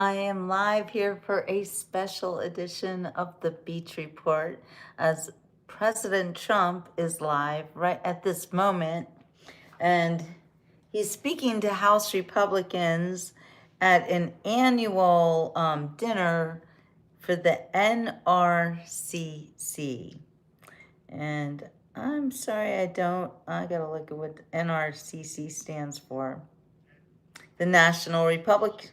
I am live here for a special edition of the Beach Report as President Trump is live right at this moment. And he's speaking to House Republicans at an annual dinner for the NRCC. And I'm sorry, I gotta look at what the NRCC stands for. The National Republican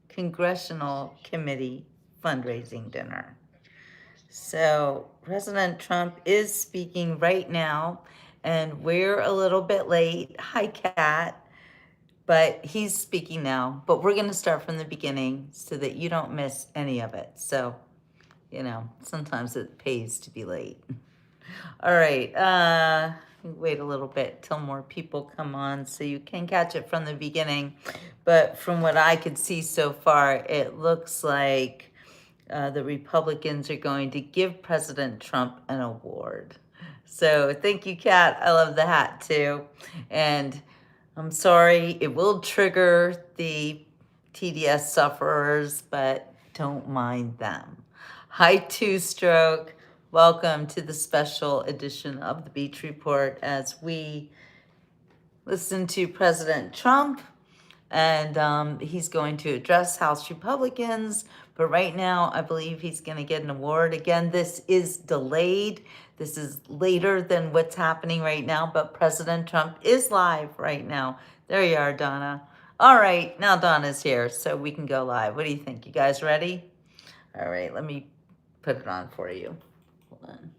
Congressional Committee fundraising dinner. So President Trump is speaking right now, and we're a little bit late. Hi, Kat. But he's speaking now. But we're going to start from the beginning so that you don't miss any of it. So, sometimes it pays to be late. All right. Wait a little bit till more people come on so you can catch it from the beginning. But from what I could see so far, it looks like the Republicans are going to give President Trump an award. So thank you, Kat. I love the hat too. And I'm sorry, it will trigger the TDS sufferers, but don't mind them. Hi, Two Stroke. Welcome to the special edition of the Beach Report as we listen to President Trump, and he's going to address House Republicans. But right now, I believe he's going to get an award. Again, this is delayed. This is later than what's happening right now, but President Trump is live right now. There you are, Donna. All right, now Donna's here, so we can go live. What do you think? You guys ready? All right, let me put it on for you. Hold on.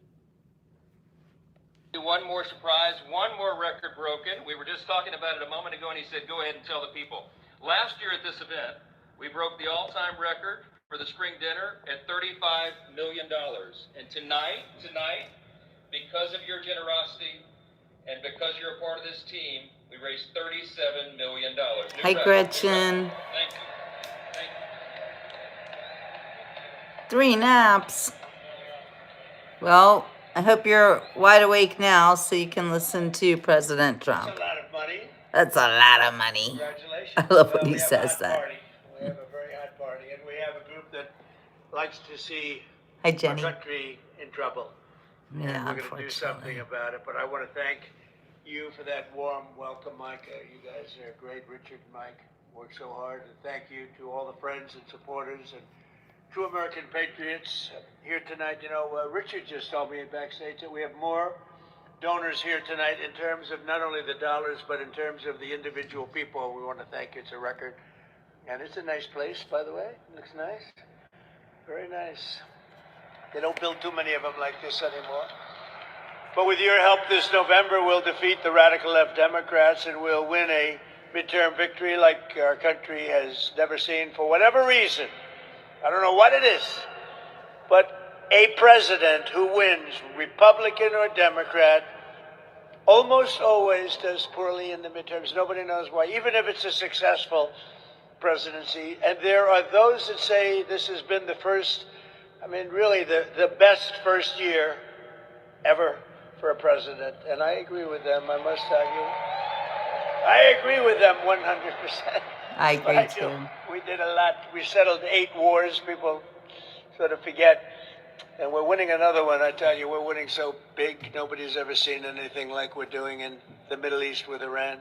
One more surprise, one more record broken. We were just talking about it a moment ago, and he said, go ahead and tell the people. Last year at this event, we broke the all-time record for the spring dinner at $35 million. And tonight, because of your generosity and because you're a part of this team, we raised $37 million. Hi, Gretchen. Thank you. 3 naps. Well, I hope you're wide awake now so you can listen to President Trump. That's a lot of money. That's a lot of money. Congratulations. I love when he says that. Party. We have a very hot party, and we have a group that likes to see Hi, our Jenny. country in trouble. Yeah, and we're going to do something about it. But I want to thank you for that warm welcome, Mike. You guys are great. Richard and Mike worked so hard. And thank you to all the friends and supporters and true American patriots here tonight. Richard just told me backstage that we have more donors here tonight in terms of not only the dollars, but in terms of the individual people. We want to thank you. It's a record. And it's a nice place, by the way. It looks nice. Very nice. They don't build too many of them like this anymore. But with your help this November, we'll defeat the radical left Democrats and we'll win a midterm victory like our country has never seen for whatever reason. I don't know what it is, but a president who wins, Republican or Democrat, almost always does poorly in the midterms. Nobody knows why, even if it's a successful presidency. And there are those that say this has been the first, really the best first year ever for a president. And I agree with them, I must tell you. I agree with them 100%. I agree too. We did a lot. We settled 8 wars. People sort of forget. And we're winning another one. I tell you, we're winning so big. Nobody's ever seen anything like we're doing in the Middle East with Iran.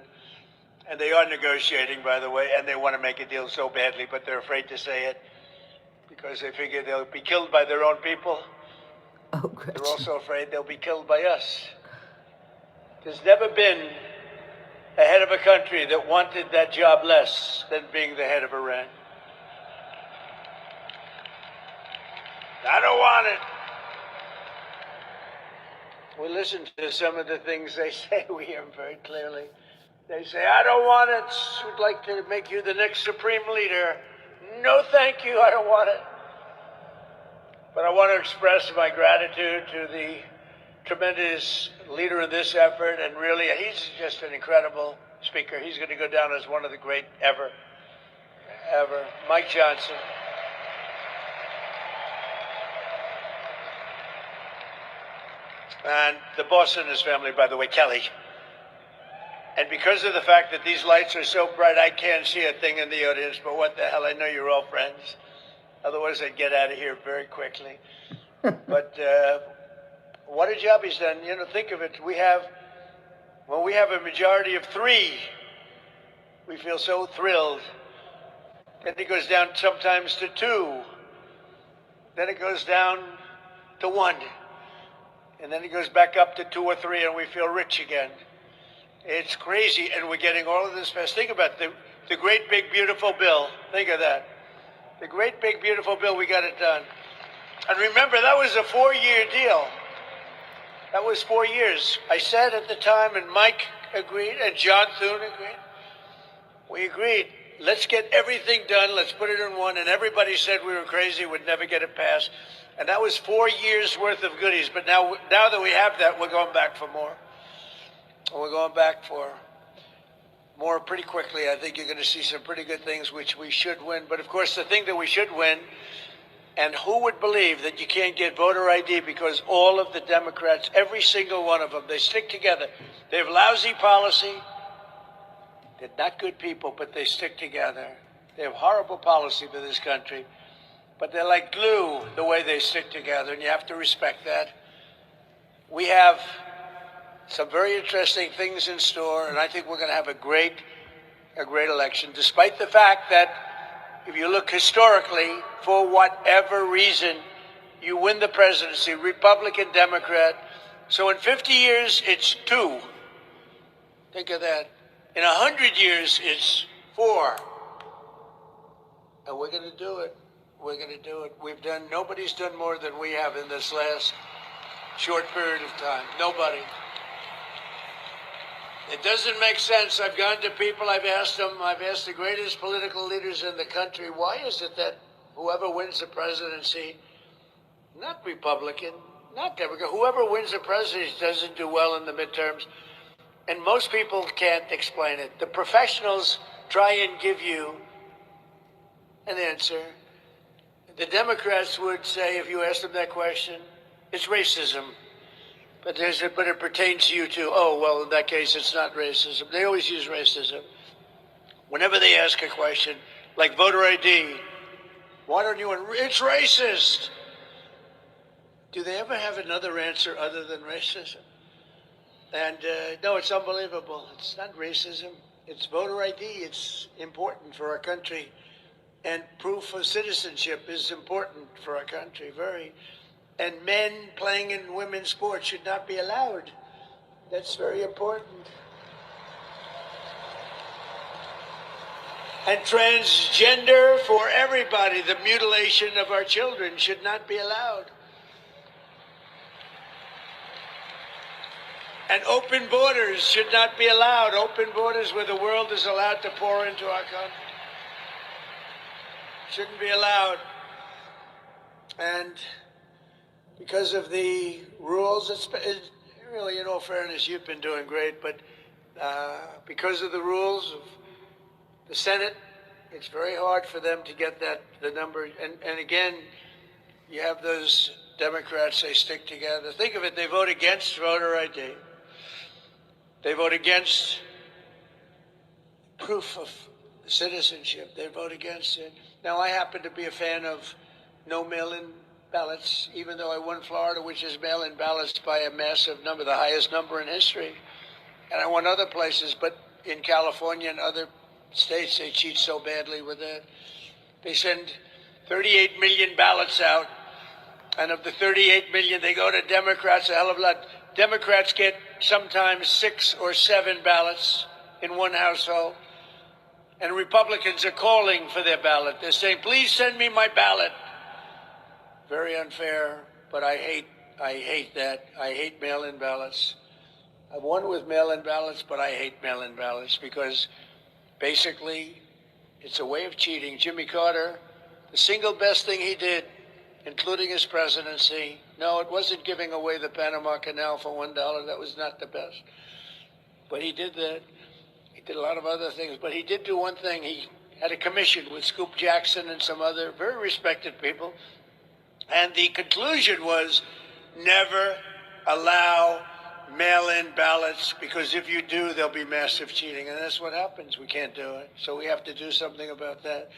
And they are negotiating, by the way, and they want to make a deal so badly, but they're afraid to say it because they figure they'll be killed by their own people. Oh, Gretchen. They're also afraid they'll be killed by us. There's never been a head of a country that wanted that job less than being the head of Iran. I don't want it. We listen to some of the things they say. We hear them very clearly. They say, I don't want it. We'd like to make you the next supreme leader. No, thank you. I don't want it. But I want to express my gratitude to the tremendous leader of this effort, and really, he's just an incredible speaker. He's going to go down as one of the great ever. Mike Johnson. And the boss and his family, by the way, Kelly. And because of the fact that these lights are so bright, I can't see a thing in the audience, but what the hell, I know you're all friends. Otherwise, I'd get out of here very quickly. But what a job he's done. You know, think of it. When we have a majority of 3, we feel so thrilled. Then it goes down sometimes to 2. Then it goes down to 1. And then it goes back up to 2 or 3, and we feel rich again. It's crazy, and we're getting all of this fast. Think about the great big beautiful bill. Think of that. The great big beautiful bill, we got it done. And remember, that was a 4-year deal. That was 4 years. I said at the time, and Mike agreed, and John Thune agreed. We agreed, let's get everything done, let's put it in one, and everybody said we were crazy, would never get it passed. And that was 4 years worth of goodies. But now that we have that, we're going back for more. And we're going back for more pretty quickly. I think you're going to see some pretty good things, which we should win. But of course, the thing that we should win, and who would believe that you can't get voter ID because all of the Democrats, every single one of them, they stick together. They have lousy policy. They're not good people, but they stick together. They have horrible policy for this country, but they're like glue the way they stick together, and you have to respect that. We have some very interesting things in store, and I think we're going to have a great election, despite the fact that if you look historically, for whatever reason, you win the presidency, Republican, Democrat. So in 50 years, it's 2. Think of that. In 100 years, it's 4. And we're going to do it. We're going to do it. Nobody's done more than we have in this last short period of time. Nobody. It doesn't make sense. I've gone to people, I've asked the greatest political leaders in the country, why is it that whoever wins the presidency, not Republican, not Democrat, whoever wins the presidency doesn't do well in the midterms? And most people can't explain it. The professionals try and give you an answer. The Democrats would say, if you ask them that question, it's racism. But it pertains to you too. Oh, well, in that case, it's not racism. They always use racism. Whenever they ask a question, like voter ID, why don't you, it's racist. Do they ever have another answer other than racism? And no, it's unbelievable. It's not racism. It's voter ID. It's important for our country. And proof of citizenship is important for our country, very. And men playing in women's sports should not be allowed. That's very important. And transgender for everybody, the mutilation of our children should not be allowed. And open borders should not be allowed. Open borders where the world is allowed to pour into our country shouldn't be allowed. And because of the rules, it's really, in all fairness, you've been doing great, but because of the rules of the Senate, it's very hard for them to get the number. And again, you have those Democrats, they stick together. Think of it, they vote against voter ID. They vote against proof of citizenship. They vote against it. Now, I happen to be a fan of no mail-in ballots, even though I won Florida, which is mail-in ballots by a massive number, the highest number in history. And I won other places, but in California and other states, they cheat so badly with that. They send 38 million ballots out, and of the 38 million, they go to Democrats a hell of a lot. Democrats get sometimes 6 or 7 ballots in one household, and Republicans are calling for their ballot. They're saying, please send me my ballot. Very unfair, but I hate that. I hate mail-in ballots. I won with mail-in ballots, but I hate mail-in ballots because basically it's a way of cheating. Jimmy Carter, the single best thing he did, including his presidency, no, it wasn't giving away the Panama Canal for $1. That was not the best. But he did that. He did a lot of other things, but he did do one thing. He had a commission with Scoop Jackson and some other very respected people. And the conclusion was never allow mail-in ballots, because if you do, there'll be massive cheating, and that's what happens. We can't do it, so we have to do something about that.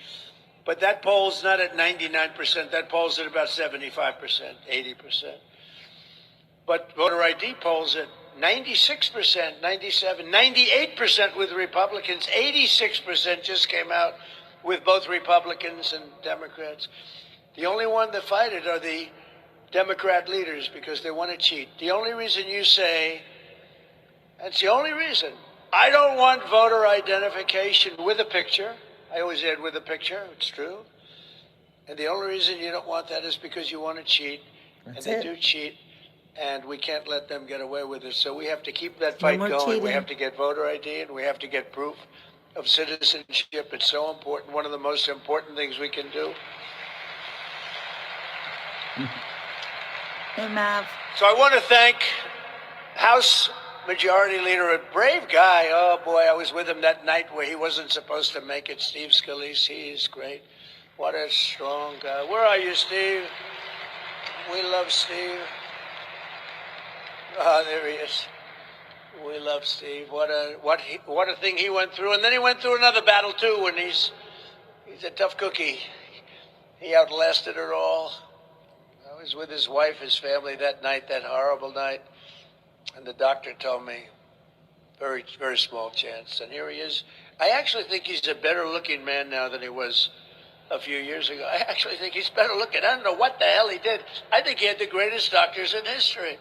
But that poll's not at 99%. That poll's at about 75%, 80%. But voter ID polls at 96%, 97, 98% with Republicans. 86% just came out with both Republicans and Democrats. The only one that fight it are the Democrat leaders, because they want to cheat. The only reason you say, that's the only reason, I don't want voter identification with a picture. I always add with a picture, it's true. And the only reason you don't want that is because you want to cheat. And they do cheat, and we can't let them get away with it. So we have to keep that fight going. cheating. We have to get voter ID, and we have to get proof of citizenship. It's so important, one of the most important things we can do. Hey, Mav. So I want to thank House Majority Leader, a brave guy. Oh boy, I was with him that night where he wasn't supposed to make it. Steve Scalise, he is great. What a strong guy. Where are you, Steve? We love Steve. Oh, there he is. We love Steve. What a thing he went through. And then he went through another battle too, and he's a tough cookie. He outlasted it all. I was with his wife, his family that night, that horrible night, and the doctor told me, very, very small chance. And here he is. I actually think he's a better looking man now than he was a few years ago. I actually think he's better looking. I don't know what the hell he did. I think he had the greatest doctors in history.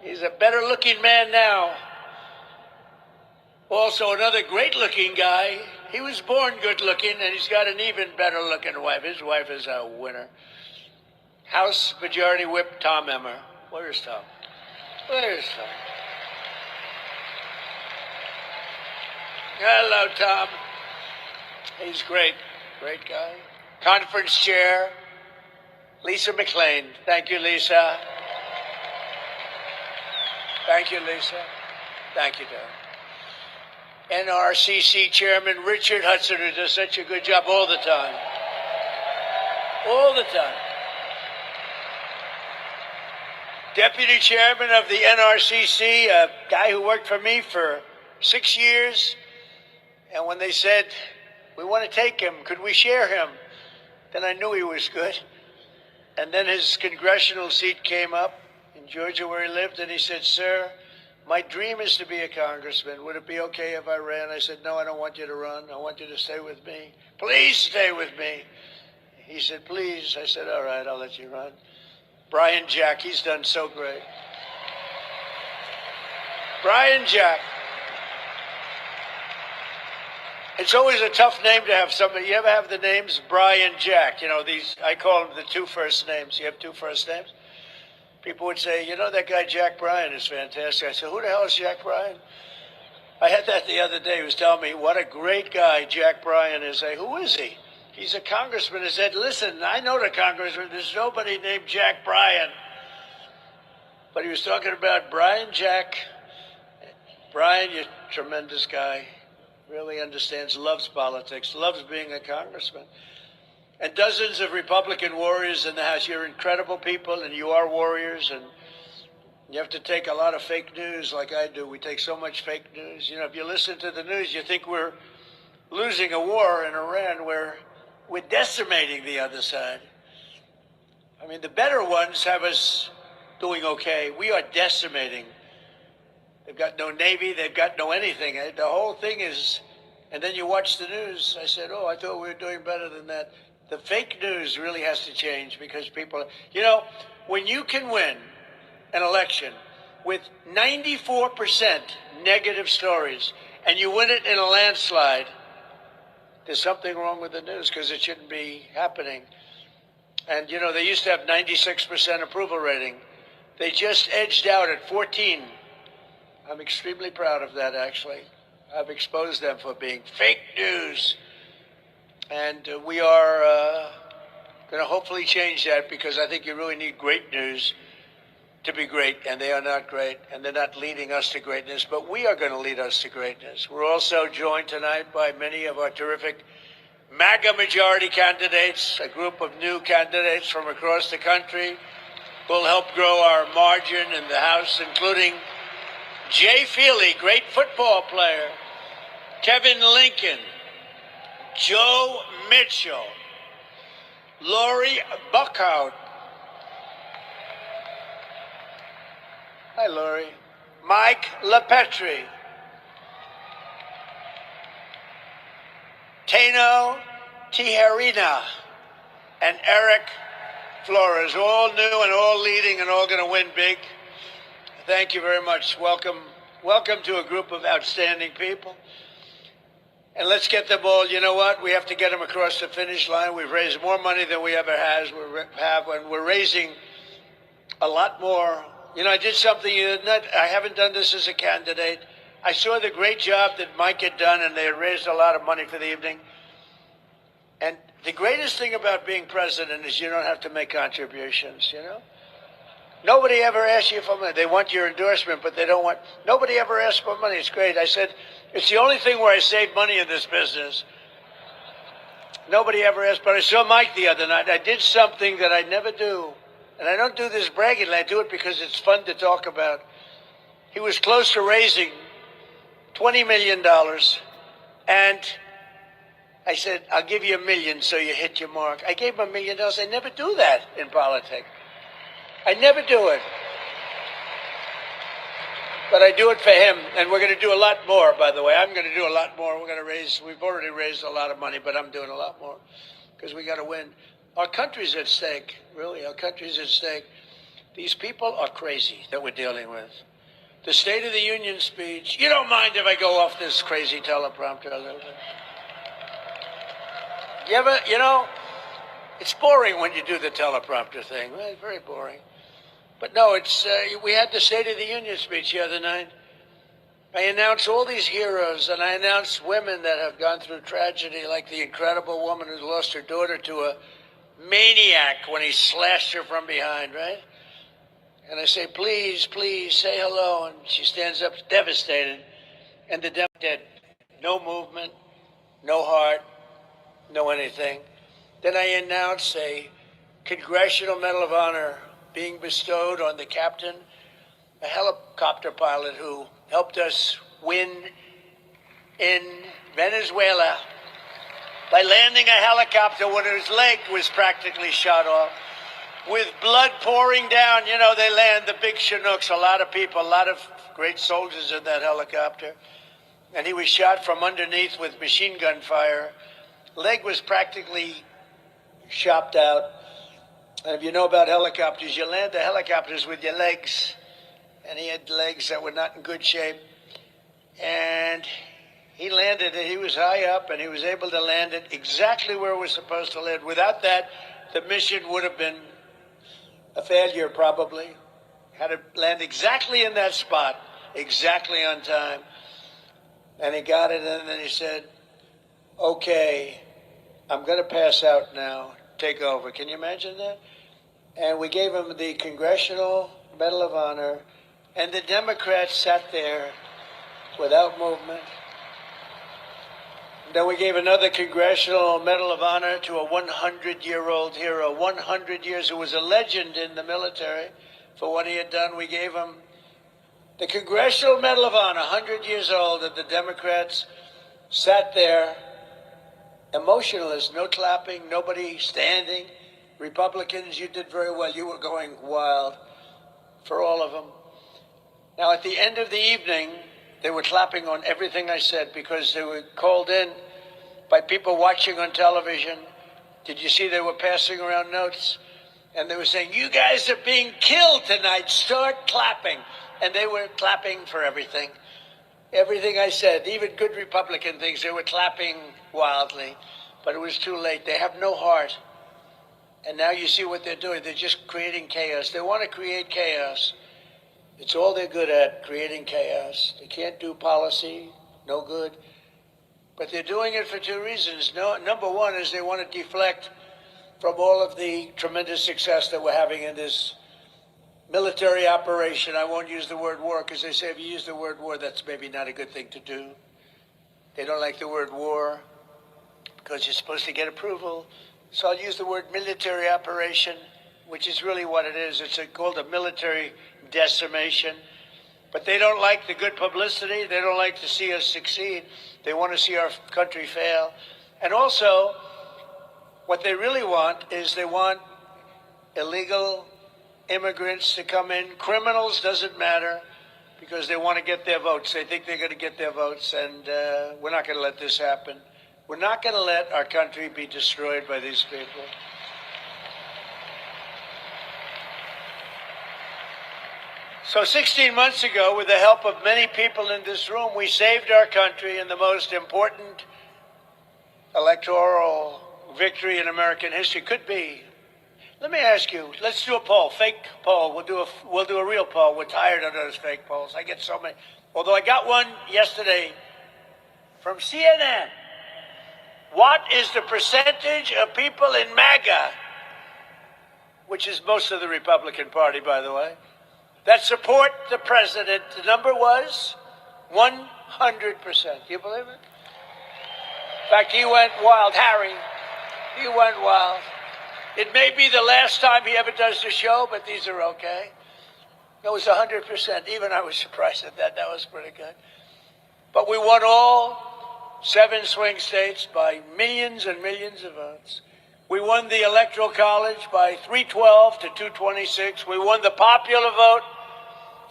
He's a better looking man now. Also, another great looking guy. He was born good looking, and he's got an even better looking wife. His wife is a winner. House Majority Whip Tom Emmer. Where's Tom? Where's Tom? Hello, Tom. He's great. Great guy. Conference Chair, Lisa McLean. Thank you, Lisa. Thank you, Lisa. Thank you, Tom. NRCC Chairman Richard Hudson, who does such a good job all the time. All the time. Deputy Chairman of the NRCC, a guy who worked for me for 6 years. And when they said, we want to take him, could we share him? Then I knew he was good. And then his congressional seat came up in Georgia where he lived, and he said, sir, my dream is to be a congressman. Would it be okay if I ran? I said, no, I don't want you to run. I want you to stay with me. Please stay with me. He said, please. I said, all right, I'll let you run. Brian Jack, he's done so great. Brian Jack. It's always a tough name to have somebody. You ever have the names Brian Jack? You know, these, I call them the two first names. You have two first names? People would say, you know, that guy Jack Bryan is fantastic. I said, who the hell is Jack Bryan? I had that the other day. He was telling me what a great guy Jack Bryan is. I say, who is he? He's a congressman. I said, listen, I know the congressman. There's nobody named Jack Bryan. But he was talking about Brian Jack. Brian, you're a tremendous guy. Really understands, loves politics, loves being a congressman. And dozens of Republican warriors in the House. You're incredible people, and you are warriors, and you have to take a lot of fake news like I do. We take so much fake news. You know, if you listen to the news, you think we're losing a war in Iran where we're decimating the other side. I mean, the better ones have us doing okay. We are decimating. They've got no Navy. They've got no anything. The whole thing is, and then you watch the news. I said, oh, I thought we were doing better than that. The fake news really has to change because people, you know, when you can win an election with 94% negative stories and you win it in a landslide, there's something wrong with the news because it shouldn't be happening. And, you know, they used to have 96% approval rating. They just edged out at 14. I'm extremely proud of that, actually. I've exposed them for being fake news. And we are going to hopefully change that because I think you really need great news to be great, and they are not great, and they're not leading us to greatness, but we are going to lead us to greatness. We're also joined tonight by many of our terrific MAGA majority candidates, a group of new candidates from across the country who will help grow our margin in the House, including Jay Feely, great football player. Kevin Lincoln, Joe Mitchell, Lori Buckhout. Hi, Lori. Mike LaPetri, Tano Tijerina, and Eric Flores, all new and all leading and all going to win big. Thank you very much. Welcome to a group of outstanding people. And let's get them all. You know what? We have to get them across the finish line. We've raised more money than we ever have, and we're raising a lot more. You know, I did something I haven't done this as a candidate. I saw the great job that Mike had done, and they had raised a lot of money for the evening. And the greatest thing about being president is you don't have to make contributions, you know? Nobody ever asks you for money. They want your endorsement, but nobody ever asks for money. It's great. I said, it's the only thing where I save money in this business. Nobody ever asked, but I saw Mike the other night. I did something that I never do. And I don't do this bragging. I do it because it's fun to talk about. He was close to raising $20 million. And I said, I'll give you $1 million so you hit your mark. I gave him $1 million. I never do that in politics. I never do it. But I do it for him, and we're going to do a lot more, by the way. I'm going to do a lot more. We've already raised a lot of money, but I'm doing a lot more because we got to win. Our country's at stake, really. Our country's at stake. These people are crazy that we're dealing with. The State of the Union speech. You don't mind if I go off this crazy teleprompter a little bit? It's boring when you do the teleprompter thing. Well, it's very boring. But no, we had the State of the Union speech the other night. I announced all these heroes, and I announced women that have gone through tragedy, like the incredible woman who lost her daughter to a maniac when he slashed her from behind, right? And I say, please, please, say hello. And she stands up devastated. And the Democrat did. No movement, no heart, no anything. Then I announced a Congressional Medal of Honor being bestowed on the captain, a helicopter pilot who helped us win in Venezuela by landing a helicopter when his leg was practically shot off, with blood pouring down. You know, they land the big Chinooks, a lot of people, a lot of great soldiers in that helicopter. And he was shot from underneath with machine gun fire. Leg was practically chopped out. And if you know about helicopters, you land the helicopters with your legs. And he had legs that were not in good shape. And he landed it. He was high up, and he was able to land it exactly where it was supposed to land. Without that, the mission would have been a failure, probably. Had to land exactly in that spot, exactly on time. And he got it, and then he said, okay, I'm going to pass out now. Take over. Can you imagine that? And we gave him the Congressional Medal of Honor, and the Democrats sat there without movement. Then we gave another Congressional Medal of Honor to a 100-year-old hero, 100 years, who was a legend in the military for what he had done. We gave him the Congressional Medal of Honor, 100 years old, and the Democrats sat there emotionless, no clapping, nobody standing. Republicans, you did very well. You were going wild for all of them. Now, at the end of the evening, they were clapping on everything I said because they were called in by people watching on television. Did you see they were passing around notes? And they were saying, you guys are being killed tonight. Start clapping. And they were clapping for everything. Everything I said, even good Republican things, they were clapping wildly. But it was too late. They have no heart. And now you see what they're doing. They're just creating chaos. They want to create chaos. It's all they're good at, creating chaos. They can't do policy, no good. But they're doing it for two reasons. Number one is they want to deflect from all of the tremendous success that we're having in this military operation. I won't use the word war because they say if you use the word war, that's maybe not a good thing to do. They don't like the word war because you're supposed to get approval. So I'll use the word military operation, which is really what it is. It's called a military decimation. But they don't like the good publicity. They don't like to see us succeed. They want to see our country fail. And also, what they really want is they want illegal immigrants to come in. Criminals doesn't matter because they want to get their votes. They think they're going to get their votes, and we're not going to let this happen. We're not going to let our country be destroyed by these people. So 16 months ago, with the help of many people in this room, we saved our country in the most important electoral victory in American history. Could be. Let me ask you, let's do a poll, fake poll. We'll do a real poll. We're tired of those fake polls. I get so many. Although I got one yesterday from CNN. What is the percentage of people in MAGA, which is most of the Republican Party, by the way, that support the president? The number was 100%. Do you believe it? In fact, he went wild. Harry, he went wild. It may be the last time he ever does the show, but these are okay. It was 100%. Even I was surprised at that. That was pretty good. But we won all 7 swing states by millions and millions of votes. We won the Electoral College by 312 to 226. We won the popular vote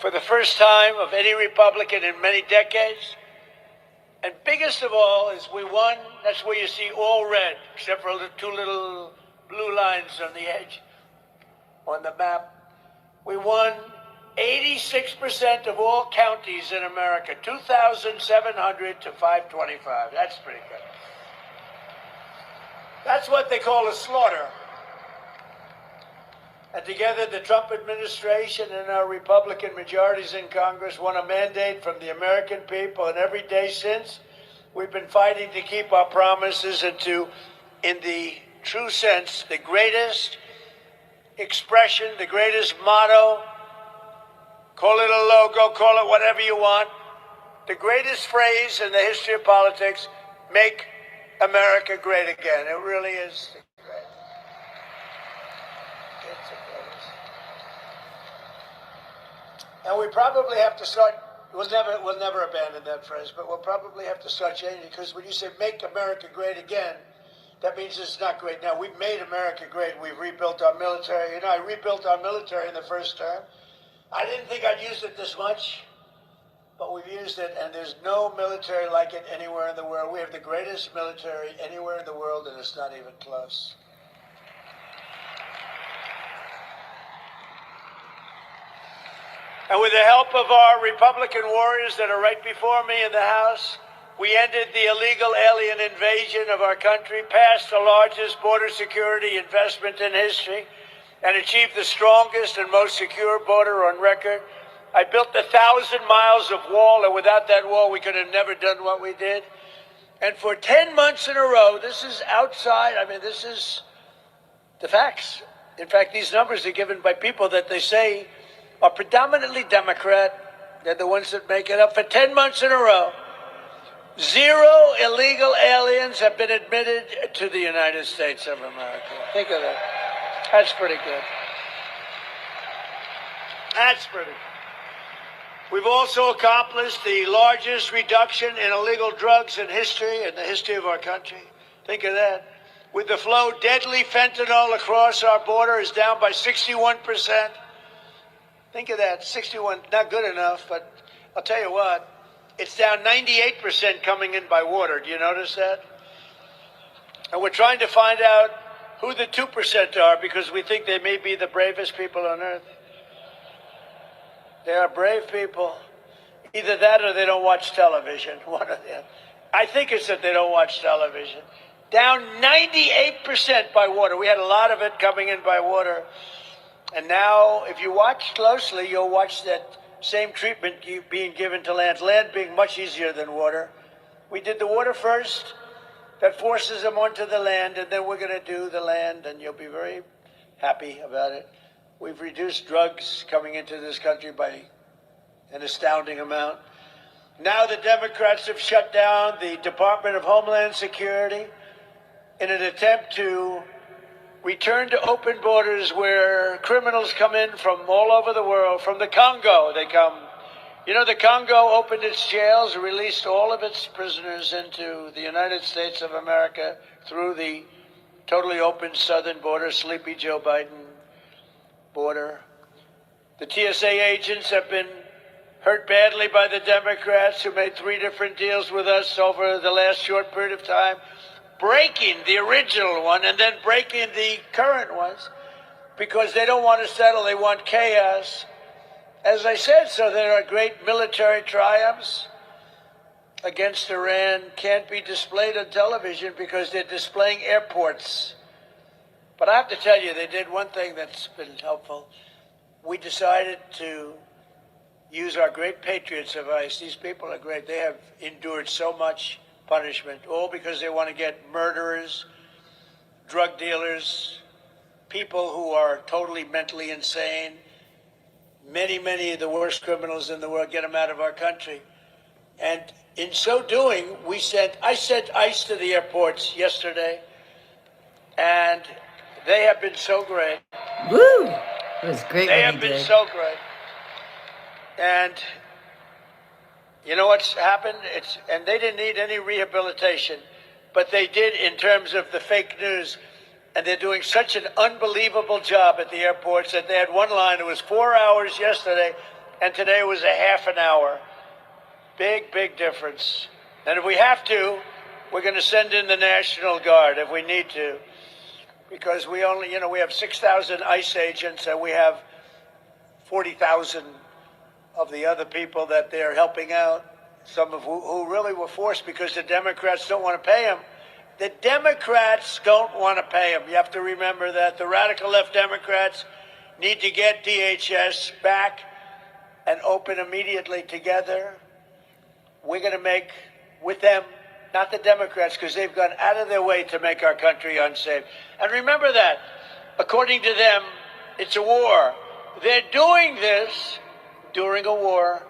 for the first time of any Republican in many decades. And biggest of all is we won, that's where you see all red, except for the 2 little blue lines on the edge on the map. We won 86% of all counties in America, 2,700 to 525. That's pretty good. That's what they call a slaughter. And together, the Trump administration and our Republican majorities in Congress won a mandate from the American people. And every day since, we've been fighting to keep our promises and to, in the true sense, the greatest expression, the greatest motto, call it a logo, call it whatever you want, the greatest phrase in the history of politics, make America great again. It really is great. It's the greatest. And we probably have to start, we'll never abandon that phrase, but we'll probably have to start changing, because when you say make America great again, that means it's not great now. We've made America great. We've rebuilt our military. You know, I rebuilt our military in the first term. I didn't think I'd use it this much, but we've used it, and there's no military like it anywhere in the world. We have the greatest military anywhere in the world, and it's not even close. And with the help of our Republican warriors that are right before me in the House, we ended the illegal alien invasion of our country, passed the largest border security investment in history, and achieved the strongest and most secure border on record. I built 1,000 miles of wall, and without that wall, we could have never done what we did. And for 10 months in a row, this is outside, I mean, this is the facts. In fact, these numbers are given by people that they say are predominantly Democrat. They're the ones that make it up. For 10 months in a row, 0 illegal aliens have been admitted to the United States of America. Think of that. That's pretty good. That's pretty good. We've also accomplished the largest reduction in illegal drugs in history, in the history of our country. Think of that. With the flow, deadly fentanyl across our border is down by 61%. Think of that, 61, not good enough, but I'll tell you what, it's down 98% coming in by water. Do you notice that? And we're trying to find out who the 2% are, because we think they may be the bravest people on earth. They are brave people. Either that or they don't watch television. One of them. I think it's that they don't watch television. Down 98% by water. We had a lot of it coming in by water. And now, if you watch closely, you'll watch that same treatment being given to land. Land being much easier than water. We did the water first. That forces them onto the land, and then we're going to do the land, and you'll be very happy about it. We've reduced drugs coming into this country by an astounding amount. Now the Democrats have shut down the Department of Homeland Security in an attempt to return to open borders where criminals come in from all over the world. From the Congo, they come You know, the Congo opened its jails and released all of its prisoners into the United States of America through the totally open southern border, Sleepy Joe Biden border. The TSA agents have been hurt badly by the Democrats who made 3 different deals with us over the last short period of time, breaking the original one and then breaking the current ones because they don't want to settle, they want chaos. As I said, so there are great military triumphs against Iran can't be displayed on television because they're displaying airports. But I have to tell you, they did one thing that's been helpful. We decided to use our great patriots of ICE. These people are great. They have endured so much punishment, all because they want to get murderers, drug dealers, people who are totally mentally insane, many of the worst criminals in the world, get them out of our country. And in so doing, I sent ICE to the airports yesterday, and they have been so great. Woo! It was great They when have he been did. so great. And you know what's happened? And they didn't need any rehabilitation, but they did in terms of the fake news. And they're doing such an unbelievable job at the airports that they had one line. It was 4 hours yesterday, and today was a half an hour. Big difference. And if we have to, we're going to send in the National Guard if we need to, because we only, we have 6,000 ICE agents, and we have 40,000 of the other people that they're helping out, some of who really were forced because the Democrats don't want to pay them. The Democrats don't want to pay them. You have to remember that. The radical left Democrats need to get DHS back and open immediately together. We're going to make with them, not the Democrats, because they've gone out of their way to make our country unsafe. And remember that, according to them, it's a war. They're doing this during a war.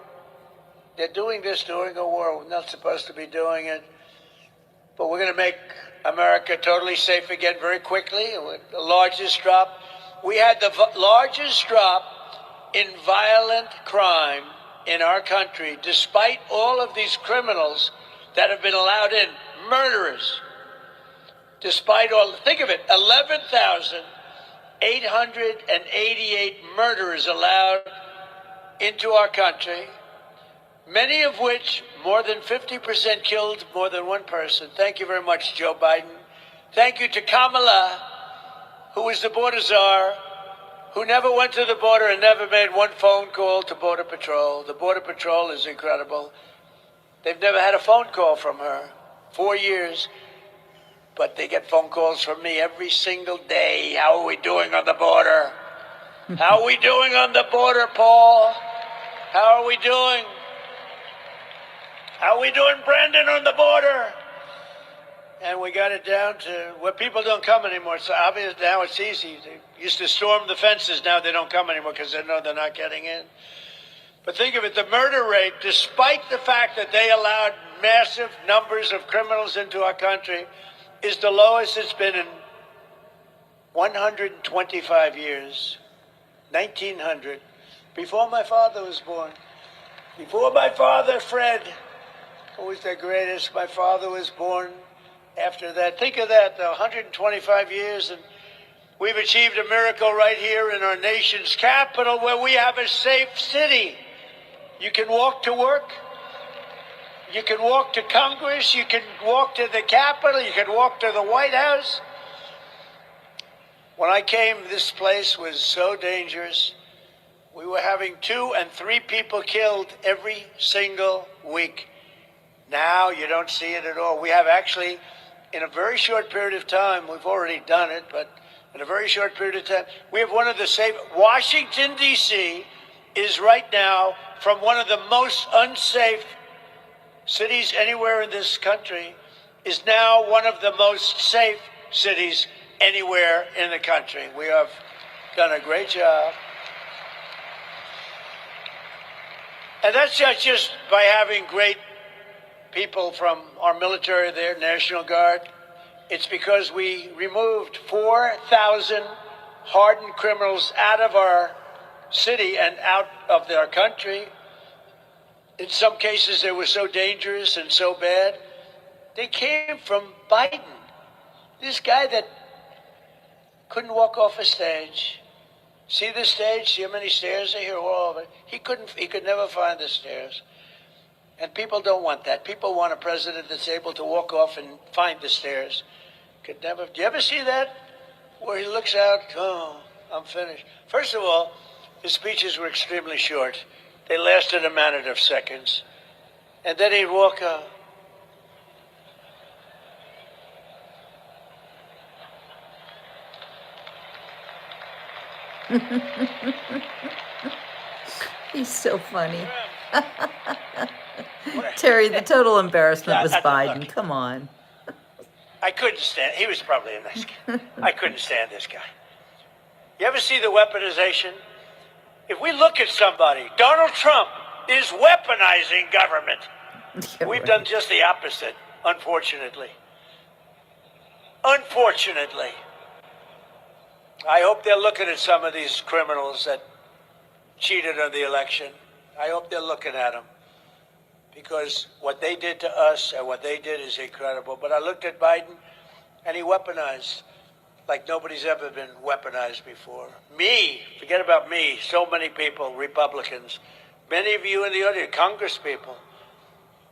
They're doing this during a war. We're not supposed to be doing it. But we're going to make America totally safe again very quickly. The largest drop. We had the largest drop in violent crime in our country, despite all of these criminals that have been allowed in, murderers. Despite all, think of it, 11,888 murderers allowed into our country, many of which, more than 50% killed more than one person. Thank you very much, Joe Biden. Thank you to Kamala, who was the border czar, who never went to the border and never made one phone call to Border Patrol. The Border Patrol is incredible. They've never had a phone call from her. 4 years. But they get phone calls from me every single day. How are we doing on the border? How are we doing on the border, Paul? How are we doing? How are we doing, Brandon, on the border? And we got it down to where people don't come anymore. So obviously now it's easy. They used to storm the fences. Now they don't come anymore because they know they're not getting in. But think of it, the murder rate, despite the fact that they allowed massive numbers of criminals into our country, is the lowest it's been in 125 years. 1900. Before my father was born. Before my father, Fred, who was the greatest, my father was born. After that, think of that, 125 years, and we've achieved a miracle right here in our nation's capital where we have a safe city. You can walk to work. You can walk to Congress. You can walk to the Capitol. You can walk to the White House. When I came, this place was so dangerous. We were having 2 and 3 people killed every single week. Now you don't see it at all. We have actually, in a very short period of time, we've already done it, but in a very short period of time, we have one of the safe. Washington, D.C. is right now from one of the most unsafe cities anywhere in this country, is now one of the most safe cities anywhere in the country. We have done a great job. And that's not just by having great people from our military there, National Guard. It's because we removed 4,000 hardened criminals out of our city and out of our country. in some cases they were so dangerous and so bad, they came from Biden. This guy that couldn't walk off a stage. See the stage? See how many stairs are here? All of it. He could never find the stairs. And people don't want that. People want a president that's able to walk off and find the stairs. Could never. Do you ever see that? Where he looks out, oh, I'm finished. First of all, his speeches were extremely short. They lasted a matter of seconds. And then he'd walk out. He's so funny. Terry, the total embarrassment was Biden. Look. Come on. I couldn't stand. He was probably a nice guy. I couldn't stand this guy. You ever see the weaponization? If we look at somebody, Donald Trump is weaponizing government. Yeah, We've right. done just the opposite, unfortunately. Unfortunately. I hope they're looking at some of these criminals that cheated on the election. I hope they're looking at them. Because what they did to us and what they did is incredible. But I looked at Biden, and he weaponized like nobody's ever been weaponized before. Me, forget about me, so many people, Republicans, many of you in the audience, Congress people,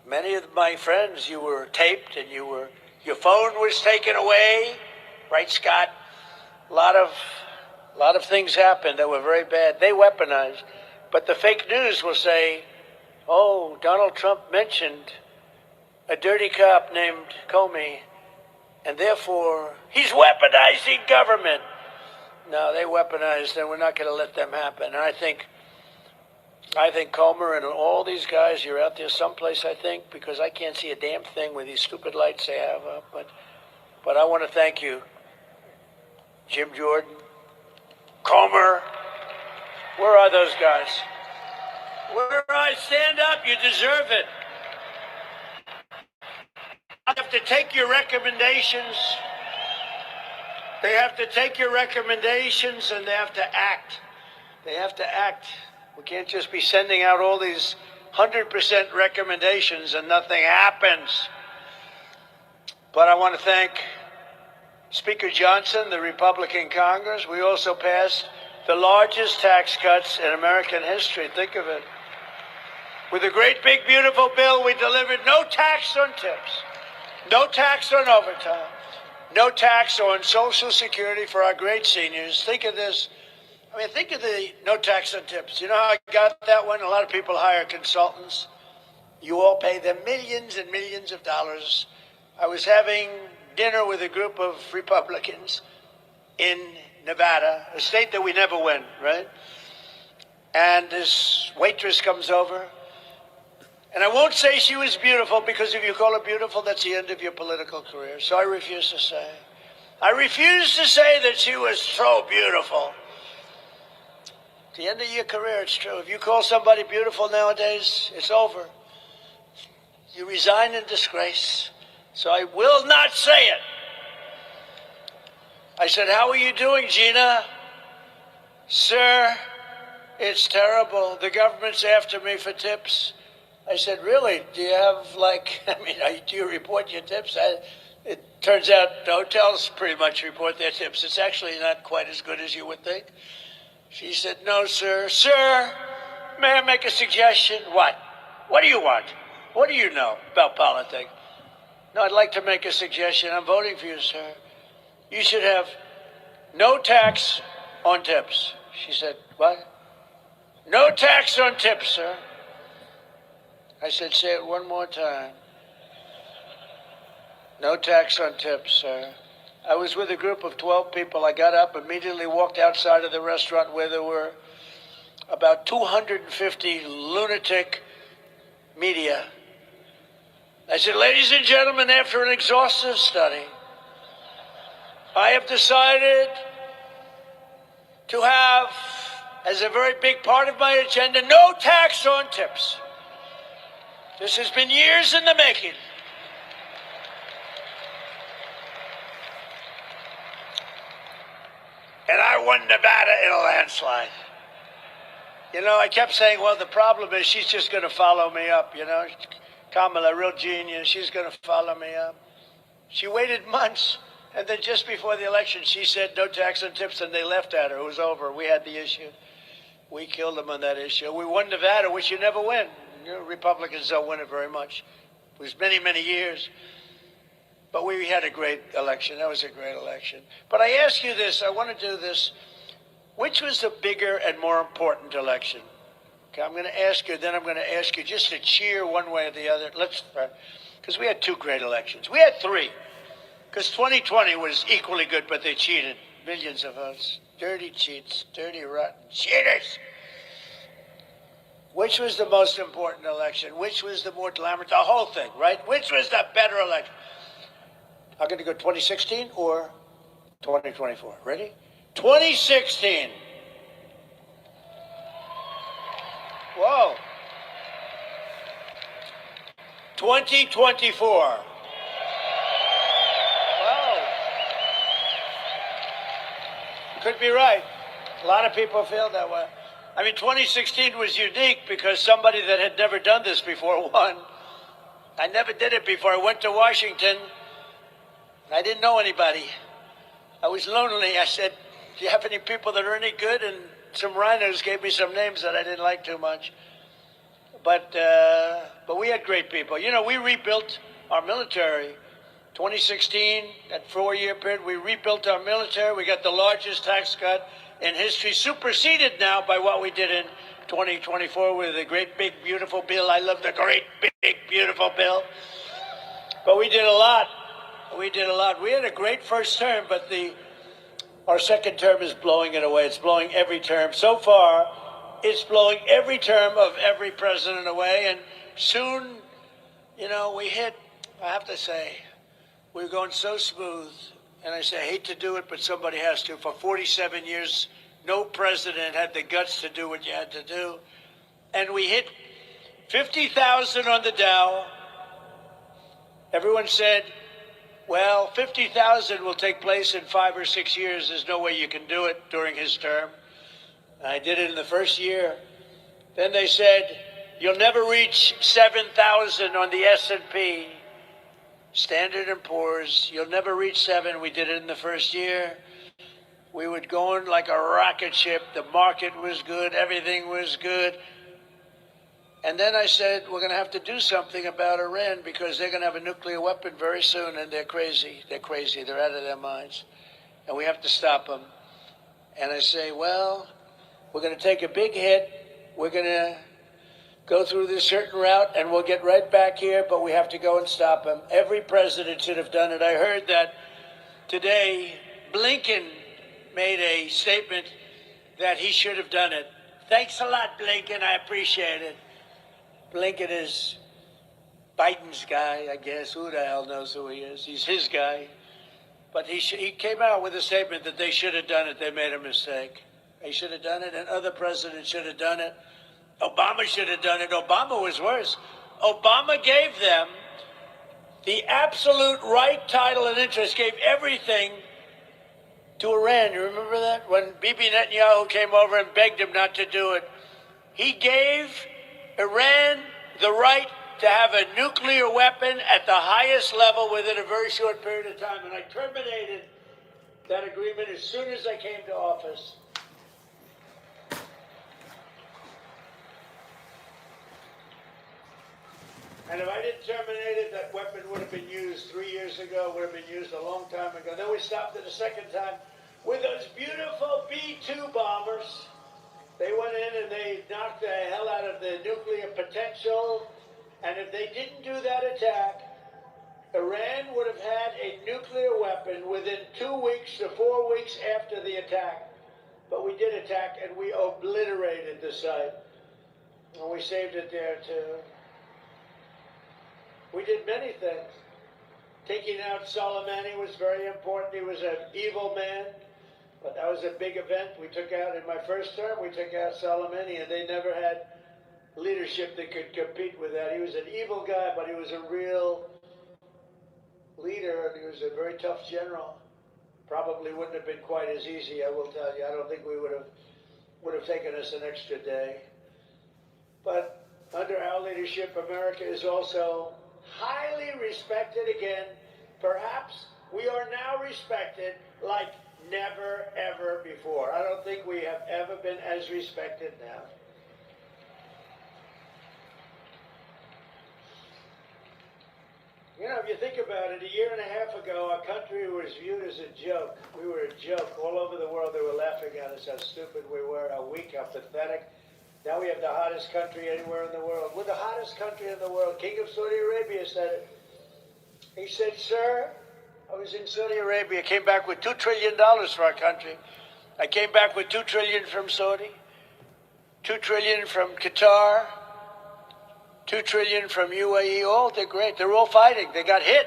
many of my friends, you were taped and your phone was taken away, right, Scott? A lot of things happened that were very bad. They weaponized. But the fake news will say, oh, Donald Trump mentioned a dirty cop named Comey, and therefore he's weaponizing government. No, they weaponized, and we're not going to let them happen. And I think Comer and all these guys, you're out there someplace, I think, because I can't see a damn thing with these stupid lights they have up. But I want to thank you, Jim Jordan, Comer. Where are those guys? Where I stand up, you deserve it. I have to take your recommendations. They have to take your recommendations and they have to act. They have to act. We can't just be sending out all these 100% recommendations and nothing happens. But I want to thank Speaker Johnson, the Republican Congress. We also passed the largest tax cuts in American history. Think of it. With a great, big, beautiful bill, we delivered no tax on tips, no tax on overtime, no tax on Social Security for our great seniors. Think of this. I mean, think of the no tax on tips. You know how I got that one? A lot of people hire consultants. You all pay them millions and millions of dollars. I was having dinner with a group of Republicans in Nevada, a state that we never win, right? And this waitress comes over. And I won't say she was beautiful, because if you call her beautiful, that's the end of your political career. So I refuse to say. I refuse to say that she was so beautiful. At the end of your career, it's true. If you call somebody beautiful nowadays, it's over. You resign in disgrace. So I will not say it. I said, how are you doing, Gina? Sir, it's terrible. The government's after me for tips. I said, really? Do you have, do you report your tips? It turns out the hotels pretty much report their tips. It's actually not quite as good as you would think. She said, no, sir. Sir, may I make a suggestion? What? What do you want? What do you know about politics? No, I'd like to make a suggestion. I'm voting for you, sir. You should have no tax on tips. She said, what? No tax on tips, sir. I said, say it one more time. No tax on tips, sir. I was with a group of 12 people. I got up, immediately walked outside of the restaurant where there were about 250 lunatic media. I said, ladies and gentlemen, after an exhaustive study, I have decided to have, as a very big part of my agenda, no tax on tips. This has been years in the making. And I won Nevada in a landslide. You know, I kept saying, well, the problem is she's just going to follow me up, you know. Kamala, real genius, she's going to follow me up. She waited months, and then just before the election, she said no tax on tips, and they left at her. It was over. We had the issue. We killed them on that issue. We won Nevada, which you never win. You know, Republicans don't win it very much. It was many, many years. But we had a great election. That was a great election. But I ask you this, I want to do this. Which was the bigger and more important election? Okay, I'm going to ask you, then I'm going to ask you just to cheer one way or the other. Because we had two great elections. We had three. Because 2020 was equally good, but they cheated. Millions of votes. Dirty cheats. Dirty, rotten cheaters. Which was the most important election? Which was the more glamorous? The whole thing, right? Which was the better election? I'm going to go 2016 or 2024. Ready? 2016. Whoa. 2024. Wow. Could be right. A lot of people feel that way. I mean, 2016 was unique because somebody that had never done this before won. I never did it before. I went to Washington. I didn't know anybody. I was lonely. I said, do you have any people that are any good? And some rhinos gave me some names that I didn't like too much. But we had great people. You know, we rebuilt our military. 2016, that 4-year period, we rebuilt our military. We got the largest tax cut in history, superseded now by what we did in 2024 with a great, big, beautiful bill. I love the great, big, beautiful bill. But we did a lot. We did a lot. We had a great first term, but our second term is blowing it away. It's blowing every term. So far, it's blowing every term of every president away. And soon, you know, we hit, I have to say, we're going so smooth. And I say, I hate to do it, but somebody has to. For 47 years, no president had the guts to do what you had to do. And we hit 50,000 on the Dow. Everyone said, well, 50,000 will take place in 5 or 6 years. There's no way you can do it during his term. I did it in the first year. Then they said, you'll never reach 7,000 on the S&P, Standard & Poor's. You'll never reach 7. We did it in the first year. We were going like a rocket ship. The market was good. Everything was good. And then I said, we're going to have to do something about Iran because they're going to have a nuclear weapon very soon, and they're crazy. They're crazy. They're out of their minds. And we have to stop them. And I say, well, we're going to take a big hit. We're going to go through this certain route, and we'll get right back here, but we have to go and stop them. Every president should have done it. I heard that today Blinken made a statement that he should have done it. Thanks a lot, Blinken. I appreciate it. Blinken is Biden's guy, I guess. Who the hell knows who he is? He's his guy. But he came out with a statement that they should have done it. They made a mistake. They should have done it, and other presidents should have done it. Obama should have done it. Obama was worse. Obama gave them the absolute right, title, and interest, gave everything to Iran. You remember that? When Bibi Netanyahu came over and begged him not to do it, he gave Iran the right to have a nuclear weapon at the highest level within a very short period of time. And I terminated that agreement as soon as I came to office. And if I didn't terminate it, that weapon would have been used 3 years ago, would have been used a long time ago. Then we stopped it a second time with those beautiful B-2 bombers. They went in and they knocked the hell out of the nuclear potential. And if they didn't do that attack, Iran would have had a nuclear weapon within 2 weeks to 4 weeks after the attack. But we did attack and we obliterated the site. And we saved it there too. We did many things. Taking out Soleimani was very important. He was an evil man. But that was a big event. We took out, in my first term, we took out Soleimani, and they never had leadership that could compete with that. He was an evil guy, but he was a real leader, and he was a very tough general. Probably wouldn't have been quite as easy, I will tell you. I don't think we would have would have taken us an extra day. But under our leadership, America is also highly respected again. Perhaps we are now respected like never, ever before. I don't think we have ever been as respected now. You know, if you think about it, a year and a half ago, our country was viewed as a joke. We were a joke. All over the world, they were laughing at us, how stupid we were, how weak, how pathetic. Now we have the hottest country anywhere in the world. We're the hottest country in the world. King of Saudi Arabia said it. He said, sir, I was in Saudi Arabia, came back with $2 trillion for our country. I came back with $2 trillion from Saudi, $2 trillion from Qatar, $2 trillion from UAE. All they're great. They're all fighting. They got hit.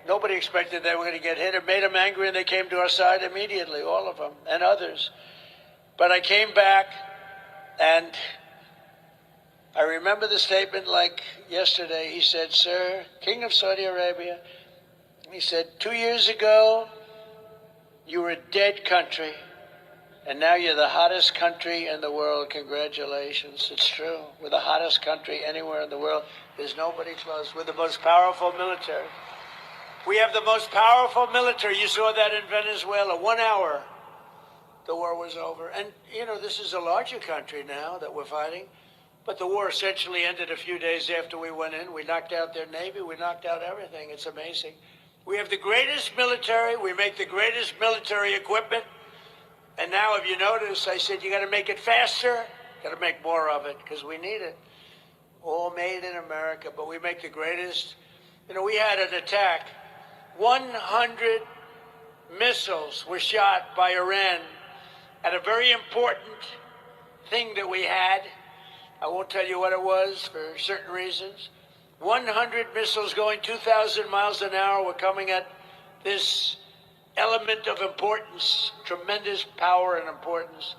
Nobody expected they were going to get hit. It made them angry, and they came to our side immediately, all of them, and others. But I came back, and I remember the statement like yesterday. He said, sir, King of Saudi Arabia, he said, 2 years ago, you were a dead country, and now you're the hottest country in the world. Congratulations. It's true. We're the hottest country anywhere in the world. There's nobody close. We're the most powerful military. We have the most powerful military. You saw that in Venezuela. 1 hour, the war was over. And, you know, this is a larger country now that we're fighting. But the war essentially ended a few days after we went in. We knocked out their Navy. We knocked out everything. It's amazing. We have the greatest military. We make the greatest military equipment. And now, if you notice, I said, you got to make it faster. Got to make more of it because we need it. All made in America, but we make the greatest. You know, we had an attack. 100 missiles were shot by Iran at a very important thing that we had. I won't tell you what it was for certain reasons. 100 missiles going 2,000 miles an hour were coming at this element of importance, tremendous power and importance.